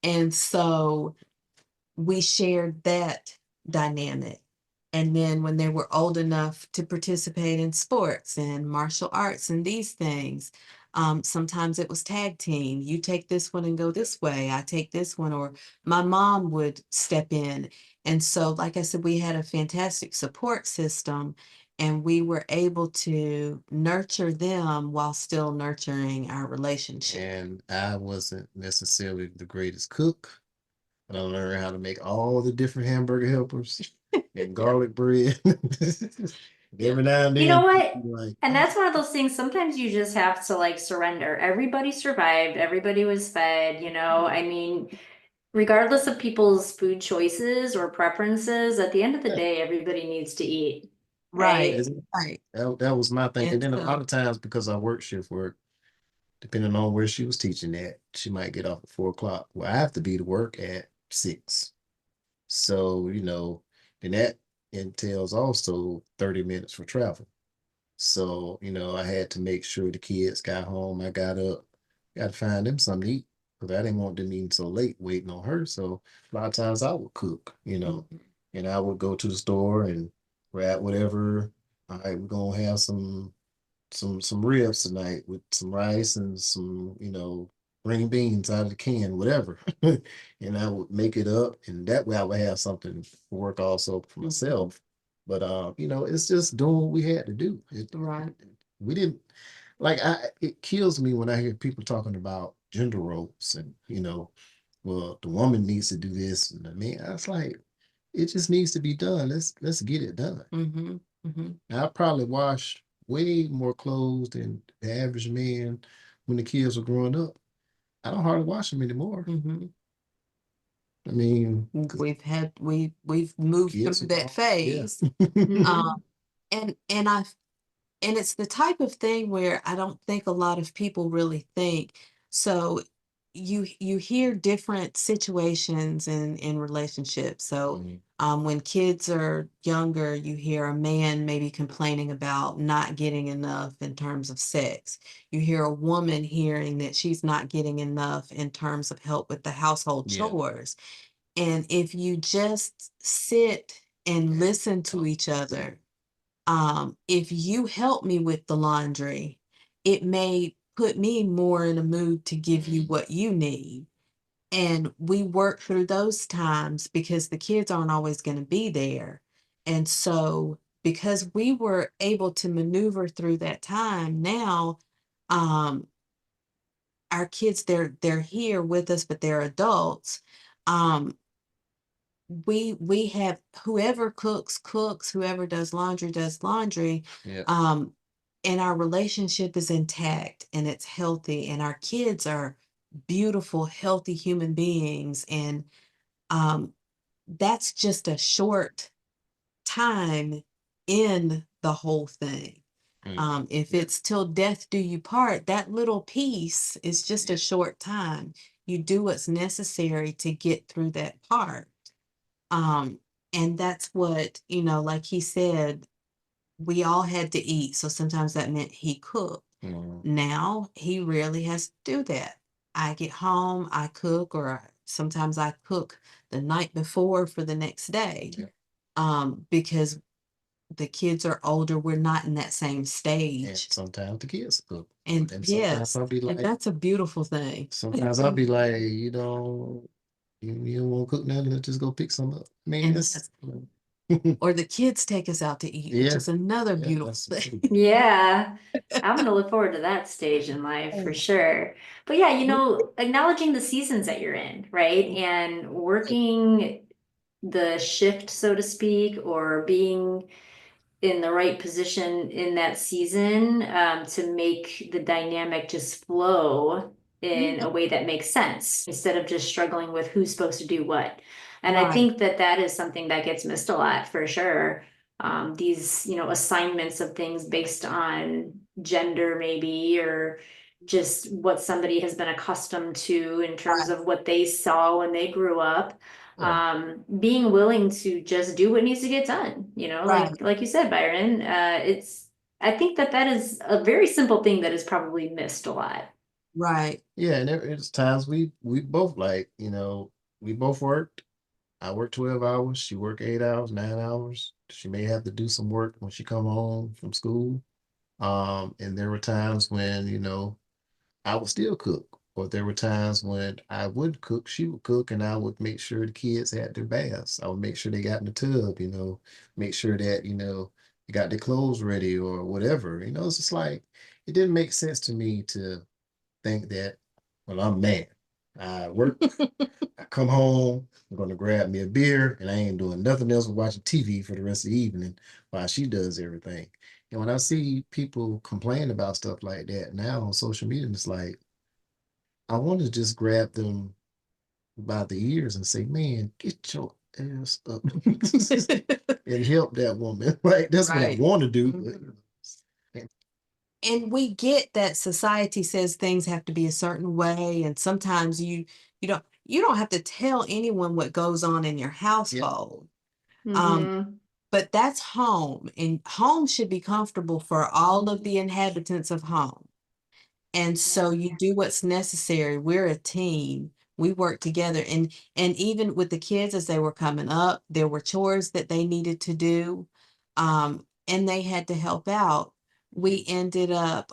And so we shared that dynamic. And then when they were old enough to participate in sports and martial arts and these things, sometimes it was tag team. You take this one and go this way. I take this one, or my mom would step in. And so, like I said, we had a fantastic support system, and we were able to nurture them while still nurturing our relationship. And I wasn't necessarily the greatest cook, but I learned how to make all the different hamburger helpers and garlic bread. Every now and You know then, what? like, And that's one of those things, sometimes you just have to like surrender. Everybody survived, everybody was fed, you know. I mean, regardless of people's food choices or preferences, at the end of the yeah, day, everybody needs to eat, Right, right? is it? right. That was my thing. And And then a lot so, of times, because I work shift work, depending on where she was teaching at, she might get off at 4 o'clock. Well, I have to be to work at 6. So, then that entails also 30 minutes for travel. So, I had to make sure the kids got home. I got up, got to find them something to eat because I didn't want them eating so late waiting on her. So, a lot of times I would cook, mhm, and I would go to the store and grab whatever. All right, we're gonna have some ribs tonight with some rice and some, green beans out of the can, whatever. And I would make it up, and that way I would have something for work also for mhm, myself. But it's just doing what we had to do. right. We didn't like it kills me when I hear people talking about gender roles and well, the woman needs to do this and the man. I was like, it just needs to be done. Let's get it done. Mhm, mhm, Now, I probably washed way more clothes than the average man when the kids were growing up. I don't hardly wash them anymore. mhm. I mean, 'cause We've moved kids through are that gone. Yeah. phase. Um, Mhm. and it's the type of thing where I don't think a lot of people really think. So you hear different situations in relationships. So Mhm. when kids are younger, you hear a man maybe complaining about not getting enough in terms of sex. You hear a woman hearing that she's not getting enough in terms of help with the household Yeah. chores. And if you just sit and listen to each other, if you help me with the laundry, it may put me more in a mood to give you what you need. And we work through those times because the kids aren't always going to be there. And so, because we were able to maneuver through that time, now um, our kids they're here with us, but they're adults. Um, we have whoever cooks, whoever does laundry, Yeah. um and our relationship is intact and it's healthy, and our kids are beautiful healthy human beings. And um that's just a short time in the whole thing. Mhm. If Yeah. it's till death do you part, that little piece is just a Yeah. short time. You do what's necessary to get through that part. um, and that's what, like he said, we all had to eat. So sometimes that meant he cooked. Mhm. Now he rarely has to do that. I get home, I cook, or sometimes I cook the night before for the next day. Yeah. Because the kids are older, we're not in that same And stage. sometimes the kids cook. And And sometimes yes, I'll be and like, that's a beautiful thing. you don't want to cook nothing, let's just go pick some up. I mean, And it's yes, or the kids take us out to eat, which yeah, is another yeah, beautiful that's thing. Yeah, I'm gonna look forward to that stage in life for sure. But yeah, acknowledging the seasons that you're in, right? And working the shift, so to speak, or being in the right position in that season to make the dynamic just flow in a way that makes sense instead of just struggling with who's supposed to do what. And I Right, think that that is something that gets missed a lot for sure. These, assignments of things based on gender, maybe, or just what somebody has been accustomed to in terms right, of what they saw when they grew up, yeah. being willing to just do what needs to get done, right, like you said, Byron. I think that that is a very simple thing that is probably missed a lot. right. Yeah, and it's times we both like, we both worked. I work 12 hours, she work 8 hours, 9 hours. She may have to do some work when she come home from school. And there were times when, I would still cook. Or there were times when I would cook, she would cook, and I would make sure the kids had their baths. I would make sure they got in the tub, make sure that, they got their clothes ready or whatever. It's just like it didn't make sense to me to think that, well, I'm mad. I work, I come home, I'm gonna grab me a beer, and I ain't doing nothing else but watching TV for the rest of the evening while she does everything. And when I see people complain about stuff like that now on social media, it's like I want to just grab them by the ears and say, "Man, get your ass up and help that woman." Like that's what I Right. want to do. Mhm. And we get that society says things have to be a certain way, and sometimes you don't have to tell anyone what goes on in your household. Um, Mm-hmm. but that's home, and home should be comfortable for all of the inhabitants of home. And so you do what's necessary. We're a team. We work together. And even with the kids as they were coming up, there were chores that they needed to do. And they had to help out. We ended up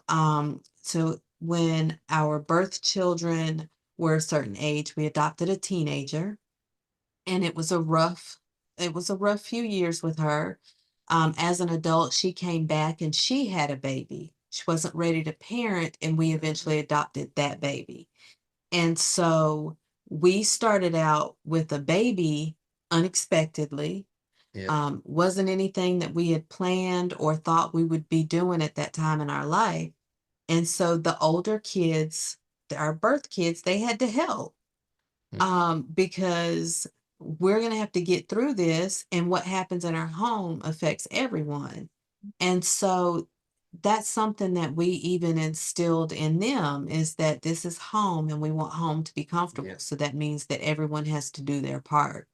so when our birth children were a certain age, we adopted a teenager, and it was a rough few years with her. As an adult, she came back and she had a baby. She wasn't ready to parent, and we eventually adopted that baby. And so we started out with a baby unexpectedly. Yeah, Wasn't anything that we had planned or thought we would be doing at that time in our life. And so the older kids, our birth kids, they had to help, mm, because we're going to have to get through this, and what happens in our home affects everyone. And so that's something that we even instilled in them, is that this is home and we want home to be comfortable. yeah, So that means that everyone has to do their part.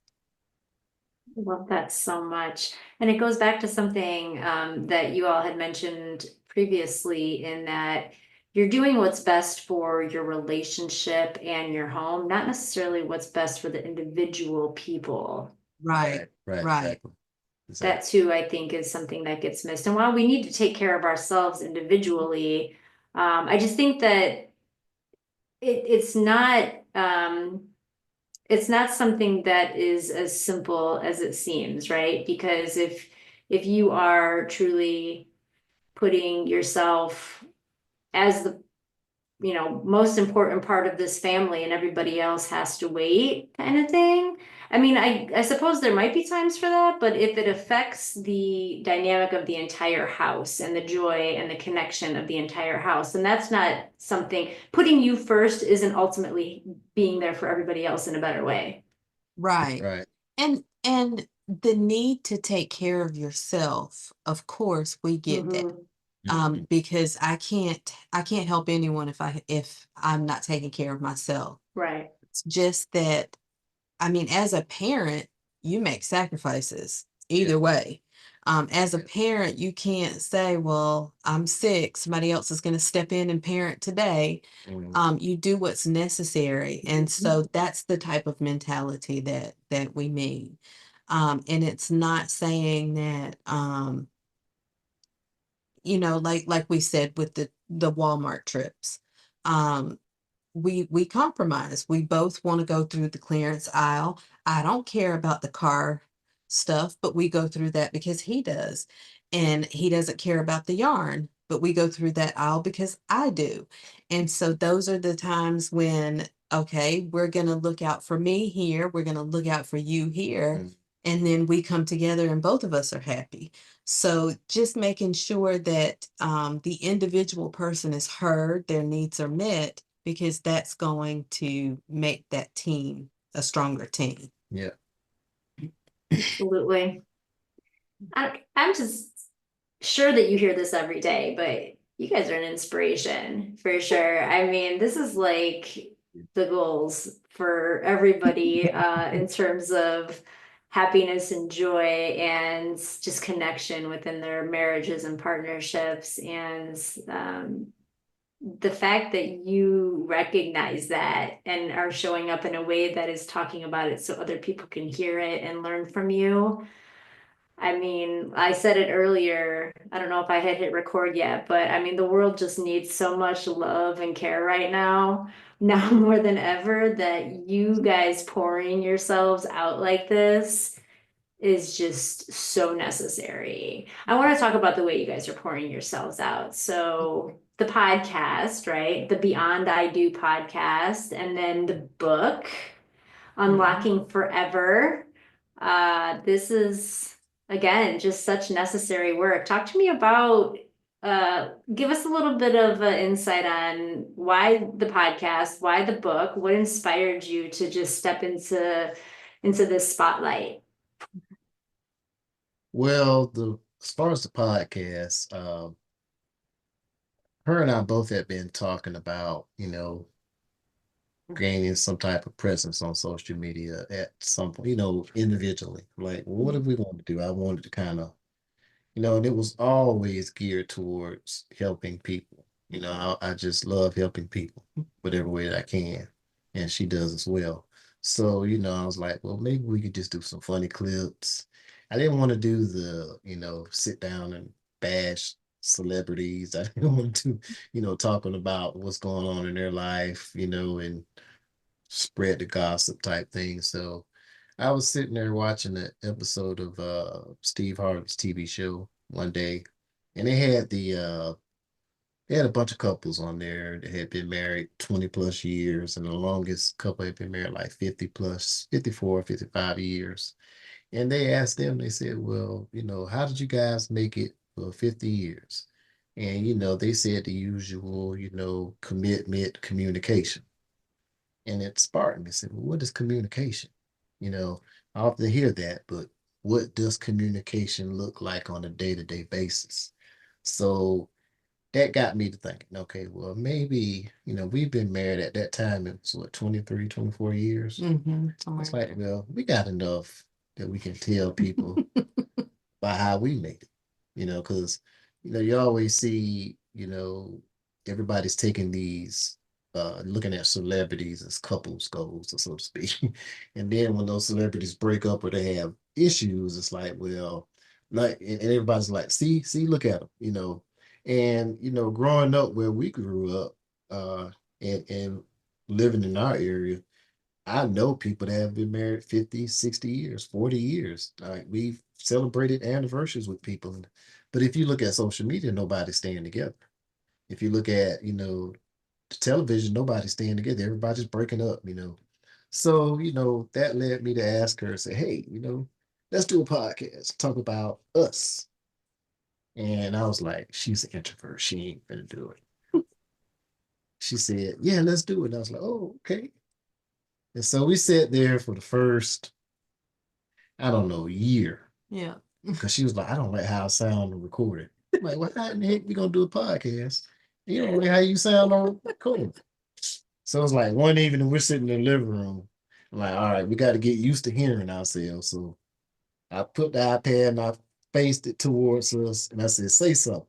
Love that so much. And it goes back to something that you all had mentioned previously, in that you're doing what's best for your relationship and your home, not necessarily what's best for the individual people. Right, right, right, That exactly. too, I think, is something that gets missed. And while we need to take care of ourselves individually, I just think that it's not it's not something that is as simple as it seems, right? Because if you are truly putting yourself as the most important part of this family, and everybody else has to wait, kind of thing. I mean, I suppose there might be times for that, but if it affects the dynamic of the entire house and the joy and the connection of the entire house, then that's not something. Putting you first isn't ultimately being there for everybody else in a better way. right. Right. And the need to take care of yourself, of course, we get that. Mm-hmm. Because I can't help anyone if I'm not taking care of myself. Right. It's just that, I mean, as a parent, you make sacrifices Yeah, either way. As a yeah, parent, you can't say, well, I'm sick, somebody else is going to step in and parent today. mhm, You do what's necessary. And so that's the type of mentality that we mean. And it's not saying that, like we said with the Walmart trips. Um, we compromise. We both want to go through the clearance aisle. I don't care about the car stuff, but we go through that because he does. And he doesn't care about the yarn, but we go through that aisle because I do. And so those are the times when, okay, we're going to look out for me here, we're going to look out for you here, mm, and then we come together and both of us are happy. So just making sure that the individual person is heard, their needs are met, because that's going to make that team a stronger team. yeah, Absolutely. I'm just sure that you hear this every day, but you guys are an inspiration for sure. I mean, this is like the goals for everybody in terms of happiness and joy and just connection within their marriages and partnerships. And the fact that you recognize that and are showing up in a way that is talking about it so other people can hear it and learn from you. I mean, I said it earlier. I don't know if I had hit record yet, but I mean, the world just needs so much love and care right now, now more than ever, that you guys pouring yourselves out like this is just so necessary. I want to talk about the way you guys are pouring yourselves out. So, the podcast, right? The Beyond I Do podcast, and then the book, Unlocking Forever. This is, again, just such necessary work. Talk to me about, give us a little bit of insight on why the podcast, why the book, what inspired you to just step into this spotlight. Well, as far as the podcast, her and I both have been talking about, gaining some type of presence on social media at some point, individually. Like, well, what do we want to do? I wanted to kind of, and it was always geared towards helping people. I just love helping people whatever way that I can. And she does as well. So, I was like, well, maybe we could just do some funny clips. I didn't want to do the, sit down and bash celebrities. I didn't want to, talking about what's going on in their life, and spread the gossip type thing. So I was sitting there watching an episode of Steve Harvey's TV show one day, and they had a bunch of couples on there that had been married 20 plus years, and the longest couple had been married like 50 plus, 54, 55 years. And they asked them, they said, well, how did you guys make it for 50 years? And, they said the usual, commitment, communication. And it sparked me. I said, well, what is communication? I often hear that, but what does communication look like on a day-to-day basis? So that got me to thinking, okay, well, maybe, we've been married at that time, it was what, 23, 24 years? It's like, well, we got enough that we can tell people by how we made it, because, you always see, everybody's taking these, looking at celebrities as couples goals, or so to speak. And then when those celebrities break up or they have issues, it's like, well, like, and everybody's like, see, look at them, and, growing up where we grew up, and living in our area, I know people that have been married 50, 60 years, 40 years. Like, we've celebrated anniversaries with people. But if you look at social media, nobody's staying together. If you look at, the television, nobody's staying together. Everybody's breaking up. So, that led me to ask her, say, hey, let's do a podcast, talk about us. And I was like, she's an introvert. She ain't gonna do it. She said, yeah, let's do it. And I was like, oh, okay. And so we sat there for the first, I don't know, year. Yeah. Because she was like, I don't like how I sound on recording. I'm like, well, how in the heck we gonna do a podcast? You don't like how you sound on recording. So it's like one evening we're sitting in the living room. I'm like, all right, we got to get used to hearing ourselves. So I put the iPad and I faced it towards us and I said, say something.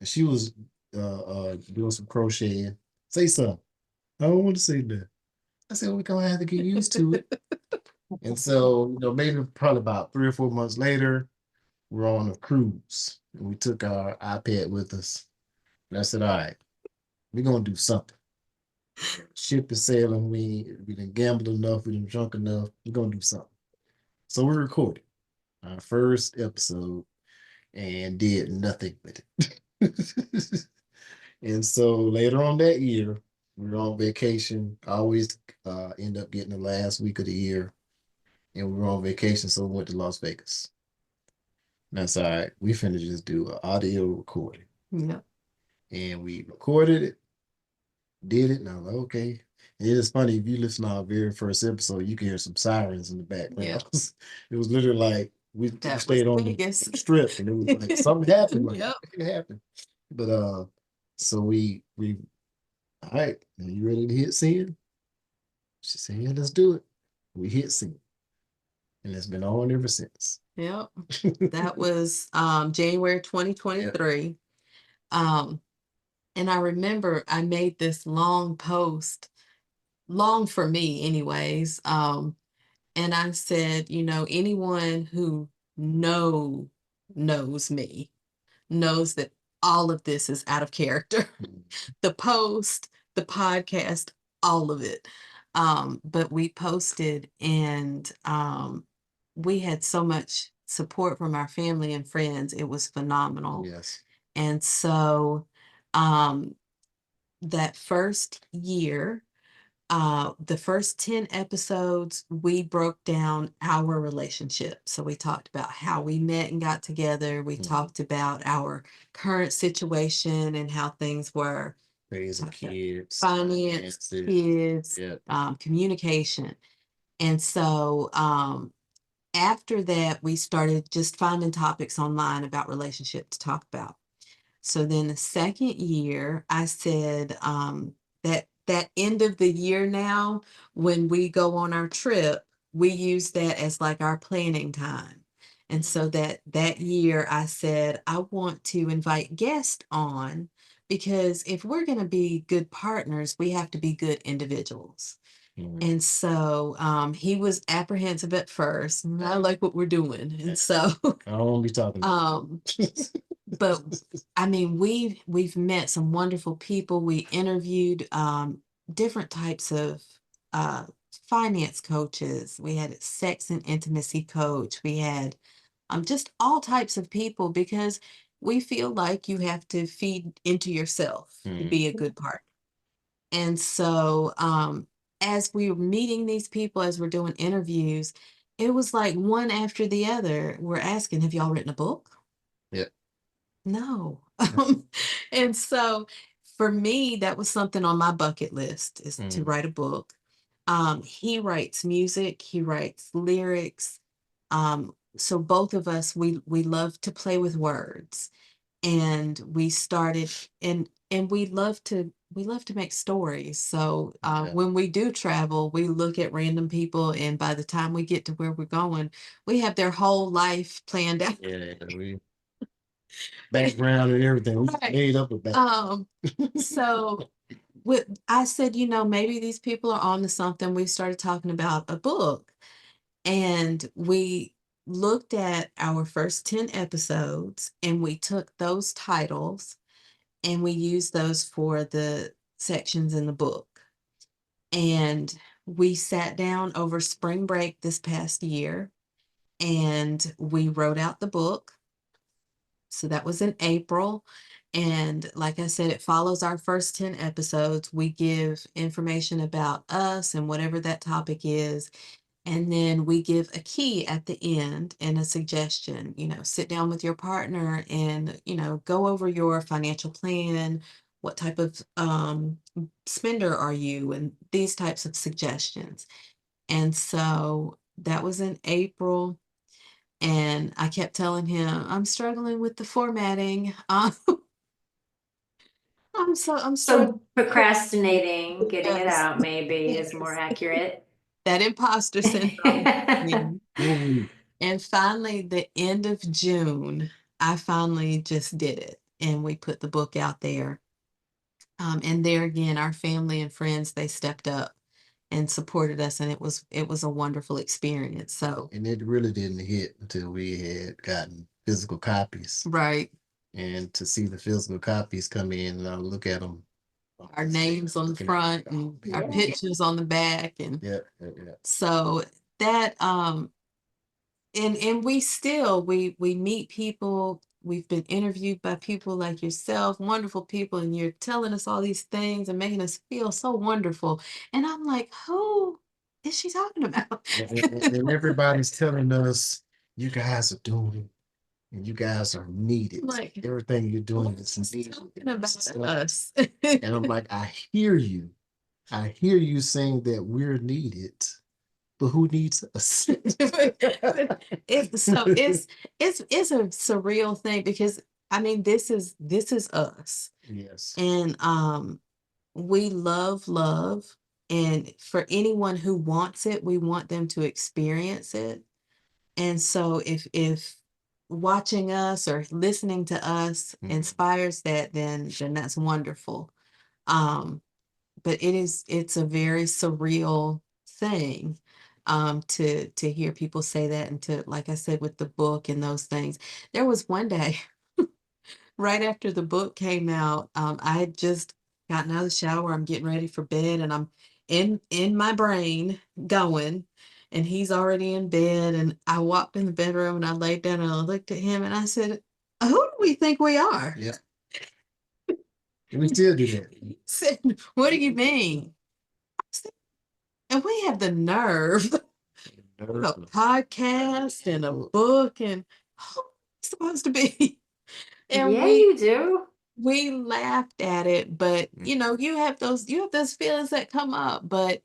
And she was doing some crocheting. Say something. I don't want to say that. I said, well, we're gonna have to get used to it. And so, maybe probably about 3 or 4 months later, we're on a cruise and we took our iPad with us. And I said, all right, we're gonna do something. Ship is sailing, we didn't gamble enough, we didn't drunk enough, we're gonna do something. So we recorded our first episode and did nothing with it. And so later on that year, we were on vacation. I always end up getting the last week of the year. And we were on vacation, so we went to Las Vegas. That's all right. We finna just do an audio recording. Yeah. And we recorded it, did it, and I was like, okay. And it is funny, if you listen to our very first episode, you can hear some sirens in the background. Yeah. It was literally like we That stayed was on the Vegas. strip and it was like something happened. Like, Yep. it happened. But so we all right, are you ready to hit send? She said, yeah, let's do it. We hit send. And it's been on ever since. Yep. That was January 2023. And I remember I made this long post, long for me anyways. And I said, anyone who knows me knows that all of this is out of character. The post, the podcast, all of it. But we posted, and we had so much support from our family and friends. It was phenomenal. Yes. And so um, that first year, the first 10 episodes, we broke down our relationship. So we talked about how we met and got together. We talked about our current situation and how things were. Raising kids, Finance, kids, communication. And so after that, we started just finding topics online about relationships to talk about. So then the second year, I said that end of the year now, when we go on our trip, we use that as like our planning time. And so that year, I said, I want to invite guests on, because if we're going to be good partners, we have to be good individuals. And so he was apprehensive at first. I like what we're doing. And so I don't want to be talking. but I mean, we've met some wonderful people. We interviewed different types of finance coaches. We had a sex and intimacy coach. We had just all types of people, because we feel like you have to feed into yourself to be a good partner. And so as we were meeting these people, as we're doing interviews, it was like one after the other. We're asking, have y'all written a book? Yep. No. And so for me, that was something on my bucket list, is to write a book. He writes music, he writes lyrics. So both of us, we love to play with words. And we started, and we love to make stories. So when we do travel, we look at random people, and by the time we get to where we're going, we have their whole life planned out. Yeah, we background and everything. We Right. made up a background. So I said, maybe these people are on to something. We started talking about a book, and we looked at our first 10 episodes, and we took those titles and we used those for the sections in the book. And we sat down over spring break this past year, and we wrote out the book. So that was in April. And like I said, it follows our first 10 episodes. We give information about us and whatever that topic is. And then we give a key at the end and a suggestion. Sit down with your partner and, go over your financial plan. What type of spender are you? And these types of suggestions. And so that was in April. And I kept telling him, I'm struggling with the formatting. I'm So struggling. procrastinating, getting it Yes. out maybe is more Yes. accurate. That imposter syndrome. Ooh. And finally, the end of June, I finally just did it. And we put the book out there. And there again, our family and friends, they stepped up and supported us. And it was a wonderful experience. So, And it really didn't hit until we had gotten physical copies. right. And to see the physical copies come in, and I look at them, Our names on the front and our pictures on the back. And yeah. so that and we meet people. We've been interviewed by people like yourself, wonderful people, and you're telling us all these things and making us feel so wonderful. And I'm like, who is she talking about? And everybody's telling us, you guys are doing, and you guys are needed. Like, everything you're doing is needed. talking about us. And I'm like, I hear you. I hear you saying that we're needed, but who needs us? It's a surreal thing, because I mean, this is us. Yes. And we love, and for anyone who wants it, we want them to experience it. And so if watching us or listening to us Mhm. inspires that, then that's wonderful. Um, but it's a very surreal thing to hear people say that, and to, like I said, with the book and those things. There was one day right after the book came out, I had just gotten out of the shower. I'm getting ready for bed, and I'm in my brain going, and he's already in bed. And I walked in the bedroom and I laid down and I looked at him and I said, "Who do we think we are?" Yeah. And we still do that. He said, "What do you mean?" I said, and we have the nerve, a podcast and a book, and who are we supposed to be? And Yeah, you do. we laughed at it, but you have those feelings that come up. But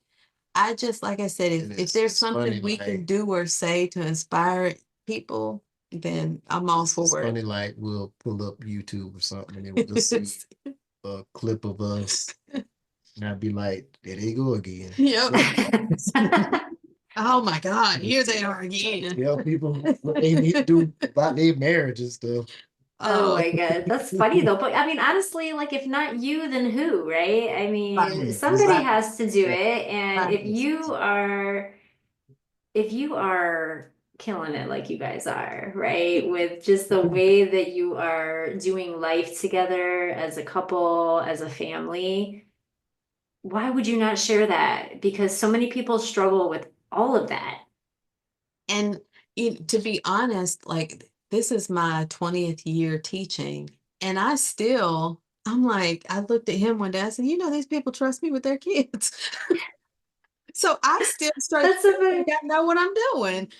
I just, like I said, And if there's it's funny, something we can like do or say to inspire people, then I'm all it's for it. funny, like we'll pull up YouTube or something and then we'll see a clip of us and I'd be like, there they go again. Yep. Tell Oh my God, here they are again. people what they need to do about their marriage and stuff. Oh Oh, my God, that's funny though. But I mean, honestly, like if not you, then who, right? I mean, right, somebody right, Exactly. has to do Exactly. it. And right. if you are killing it like you guys are, right? With just the way that you are doing life together as a couple, as a family, why would you not share that? Because so many people struggle with all of that. And to be honest, like, this is my 20th year teaching, and I'm like, I looked at him one day, I said, these people trust me with their kids. So I still struggle. That's a I bit, think I know what I'm doing.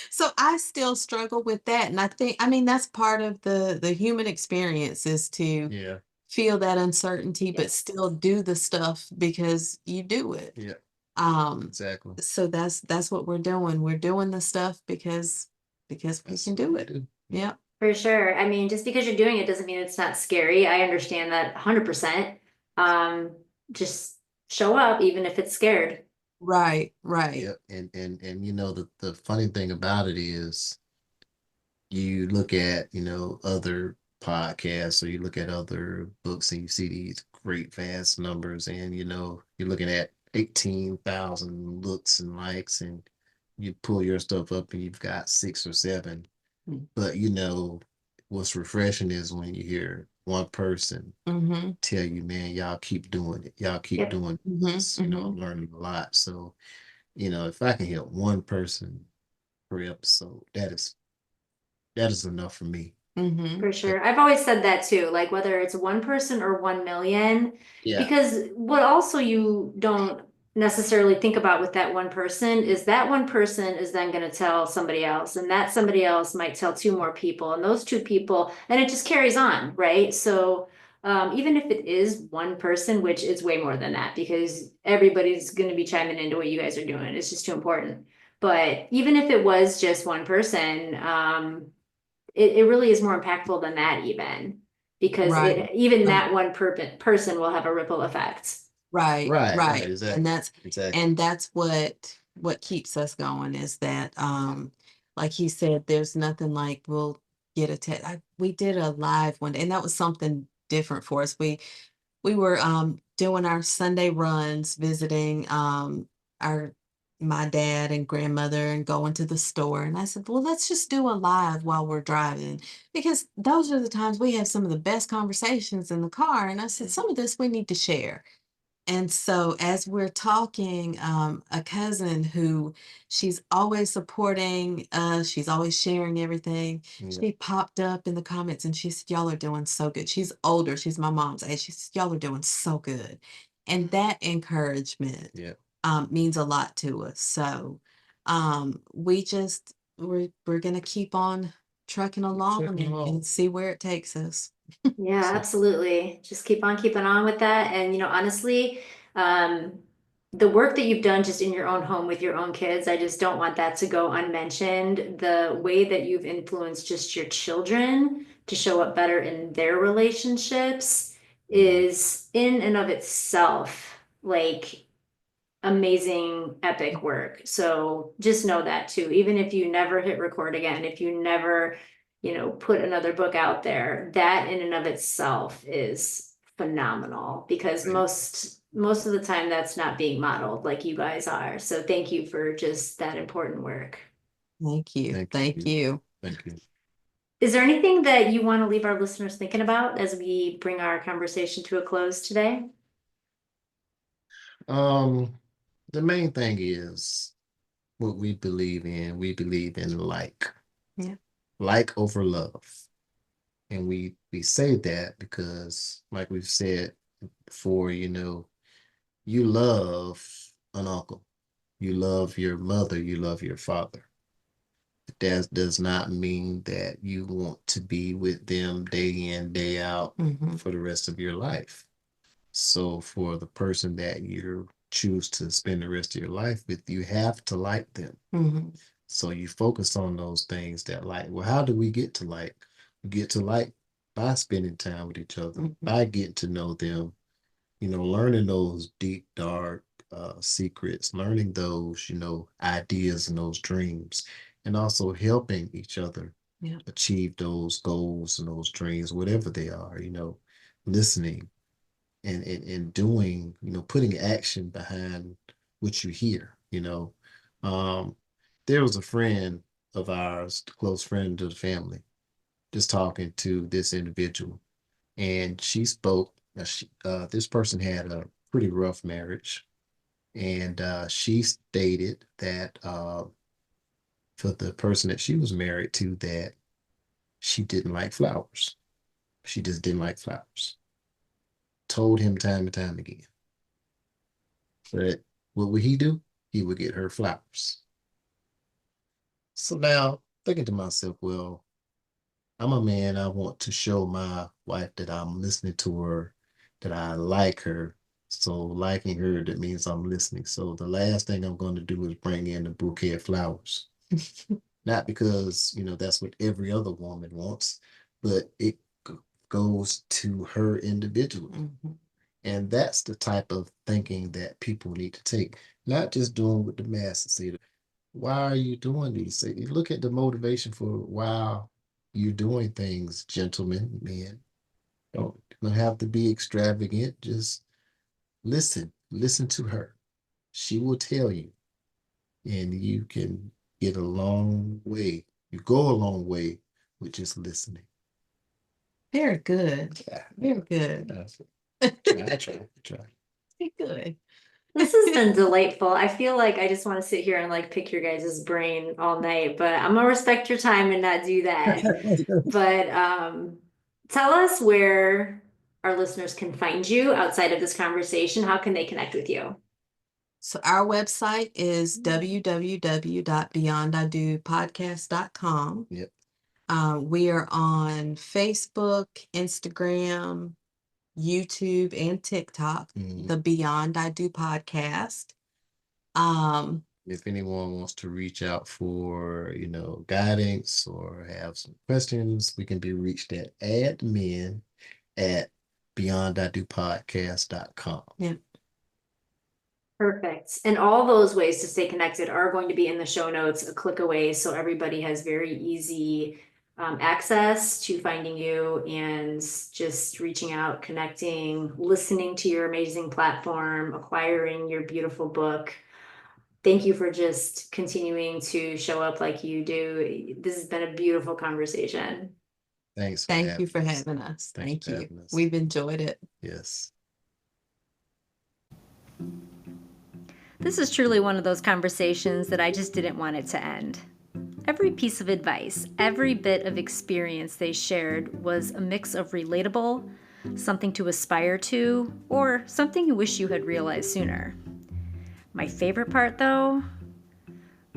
So I still struggle with that. And I mean, that's part of the human experience, is to Yeah. feel that uncertainty, but yes. still do the stuff because you do it. Yeah. Um, Exactly. so that's what we're doing. We're doing the stuff because we That's can what do we it. do. Yeah. Yeah. For sure. I mean, just because you're doing it doesn't mean it's not scary. I understand that 100%. Um, just show up even if it's scared. Right. Right. Yeah. And the funny thing about it is you look at, other podcasts or you look at other books and you see these great vast numbers and you're looking at 18,000 looks and likes and you pull your stuff up and you've got six or seven. But what's refreshing is when you hear one person Mm-hmm. tell you, man, y'all keep doing it. Y'all keep Yep. doing this. Mm-hmm. I'm Mm-hmm. learning a lot. So, if I can help one person per episode, that is enough for me. Mm-hmm. For sure. I've always said that too, like whether it's one person or 1 million, Yeah. because what also you don't necessarily think about with that one person is that one person is then going to tell somebody else, and that somebody else might tell two more people, and those two people, and it just carries on, right? So even if it is one person, which is way more than that, because everybody's going to be chiming into what you guys are doing, it's just too important. But even if it was just one person, it really is more impactful than that even because Right. even Right. that one person will have a ripple effect. Right, Right, right. And exactly. that's Exactly. and that's what keeps us going, is that like he said, there's nothing like we'll get a text. We did a live one day, and that was something different for us. We were doing our Sunday runs, visiting our my dad and grandmother, and going to the store. And I said, well, let's just do a live while we're driving, because those are the times we have some of the best conversations in the car. And I said, some of this we need to share. And so, as we're talking, a cousin who, she's always supporting us, she's always sharing everything. Yeah. She popped up in the comments and she said, "Y'all are doing so good." She's older, she's my mom's age. She said, "Y'all are doing so good." And that encouragement Yeah. means a lot to us. So, we're gonna keep on trucking along Trucking along. and see where it takes us. Yeah, So, absolutely. Just keep on keeping on with that. And, honestly, um, the work that you've done just in your own home with your own kids, I just don't want that to go unmentioned. The way that you've influenced just your children to show up better in their relationships mhm. is in and of itself like amazing, epic work. So just know that too. Even if you never hit record again, if you never put another book out there, that in and of itself is phenomenal, because Right. most of the time that's not being modeled like you guys are. So thank you for just that important work. Thank you. Thank Thank you. you. Thank you. Is there anything that you want to leave our listeners thinking about as we bring our conversation to a close today? The main thing is what we believe in. We believe in Yeah. like over love. And we say that because, like we've said before, you love an uncle, you love your mother, you love your father. That does not mean that you want to be with them day in, day out Mhm. for the rest of your life. So for the person that you choose to spend the rest of your life with, you have to like them. Mhm. So you focus on those things that like. Well, how do we get to like? We get to like by spending time with each other, Mhm. by getting to know them, learning those deep, dark secrets, learning those, ideas and those dreams, and also helping each other Yeah. achieve those goals and those dreams, whatever they are, listening and doing, putting action behind what you hear, Um, there was a friend of ours, a close friend of the family, just talking to this individual, and she spoke. This person had a pretty rough marriage, and she stated that for the person that she was married to, that she didn't like flowers. She just didn't like flowers. Told him time and time again. But what would he do? He would get her flowers. So now thinking to myself, well, I'm a man. I want to show my wife that I'm listening to her, that I like her. So liking her, that means I'm listening. So the last thing I'm going to do is bring in a bouquet of flowers. Not because, that's what every other woman wants, but it goes to her individually. Mhm. And that's the type of thinking that people need to take, not just doing what the masses say. Why are you doing these things? You look at the motivation for why you're doing things, gentlemen, men. Don't have to be extravagant. Just listen. Listen to her. She will tell you, and you can get a long way. You go a long way with just listening. Very good. Yeah. Very good. Try. Very good. This has been delightful. I feel like I just want to sit here and like pick your guys' brain all night, but I'm gonna respect your time and not do that. But tell us where our listeners can find you outside of this conversation. How can they connect with you? So our website is www.beyondidopodcast.com. Yep. We are on Facebook, Instagram, YouTube, and TikTok, the Beyond I Do podcast. If anyone wants to reach out for, guidance or have some questions, we can be reached at admin@beyondidopodcast.com. Yeah. Perfect. And all those ways to stay connected are going to be in the show notes, a click away, so everybody has very easy access to finding you and just reaching out, connecting, listening to your amazing platform, acquiring your beautiful book. Thank you for just continuing to show up like you do. This has been a beautiful conversation. Thanks. Thank you for having us. Thank you. We've enjoyed it. Yes. This is truly one of those conversations that I just didn't want it to end. Every piece of advice, every bit of experience they shared was a mix of relatable, something to aspire to, or something you wish you had realized sooner. My favorite part, though?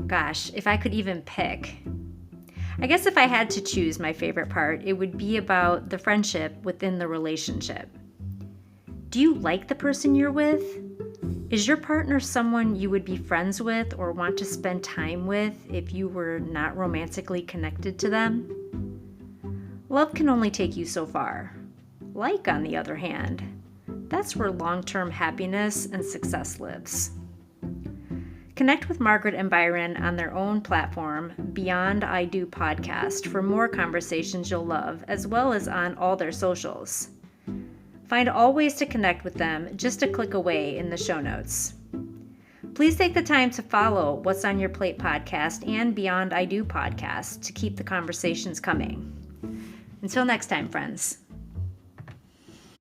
Gosh, if I could even pick. I guess if I had to choose my favorite part, it would be about the friendship within the relationship. Do you like the person you're with? Is your partner someone you would be friends with or want to spend time with if you were not romantically connected to them? Love can only take you so far. Like, on the other hand, that's where long-term happiness and success lives. Connect with Margaret and Byron on their own platform, Beyond I Do Podcast, for more conversations you'll love, as well as on all their socials. Find all ways to connect with them just a click away in the show notes. Please take the time to follow What's on Your Plate podcast and Beyond I Do podcast to keep the conversations coming. Until next time, friends.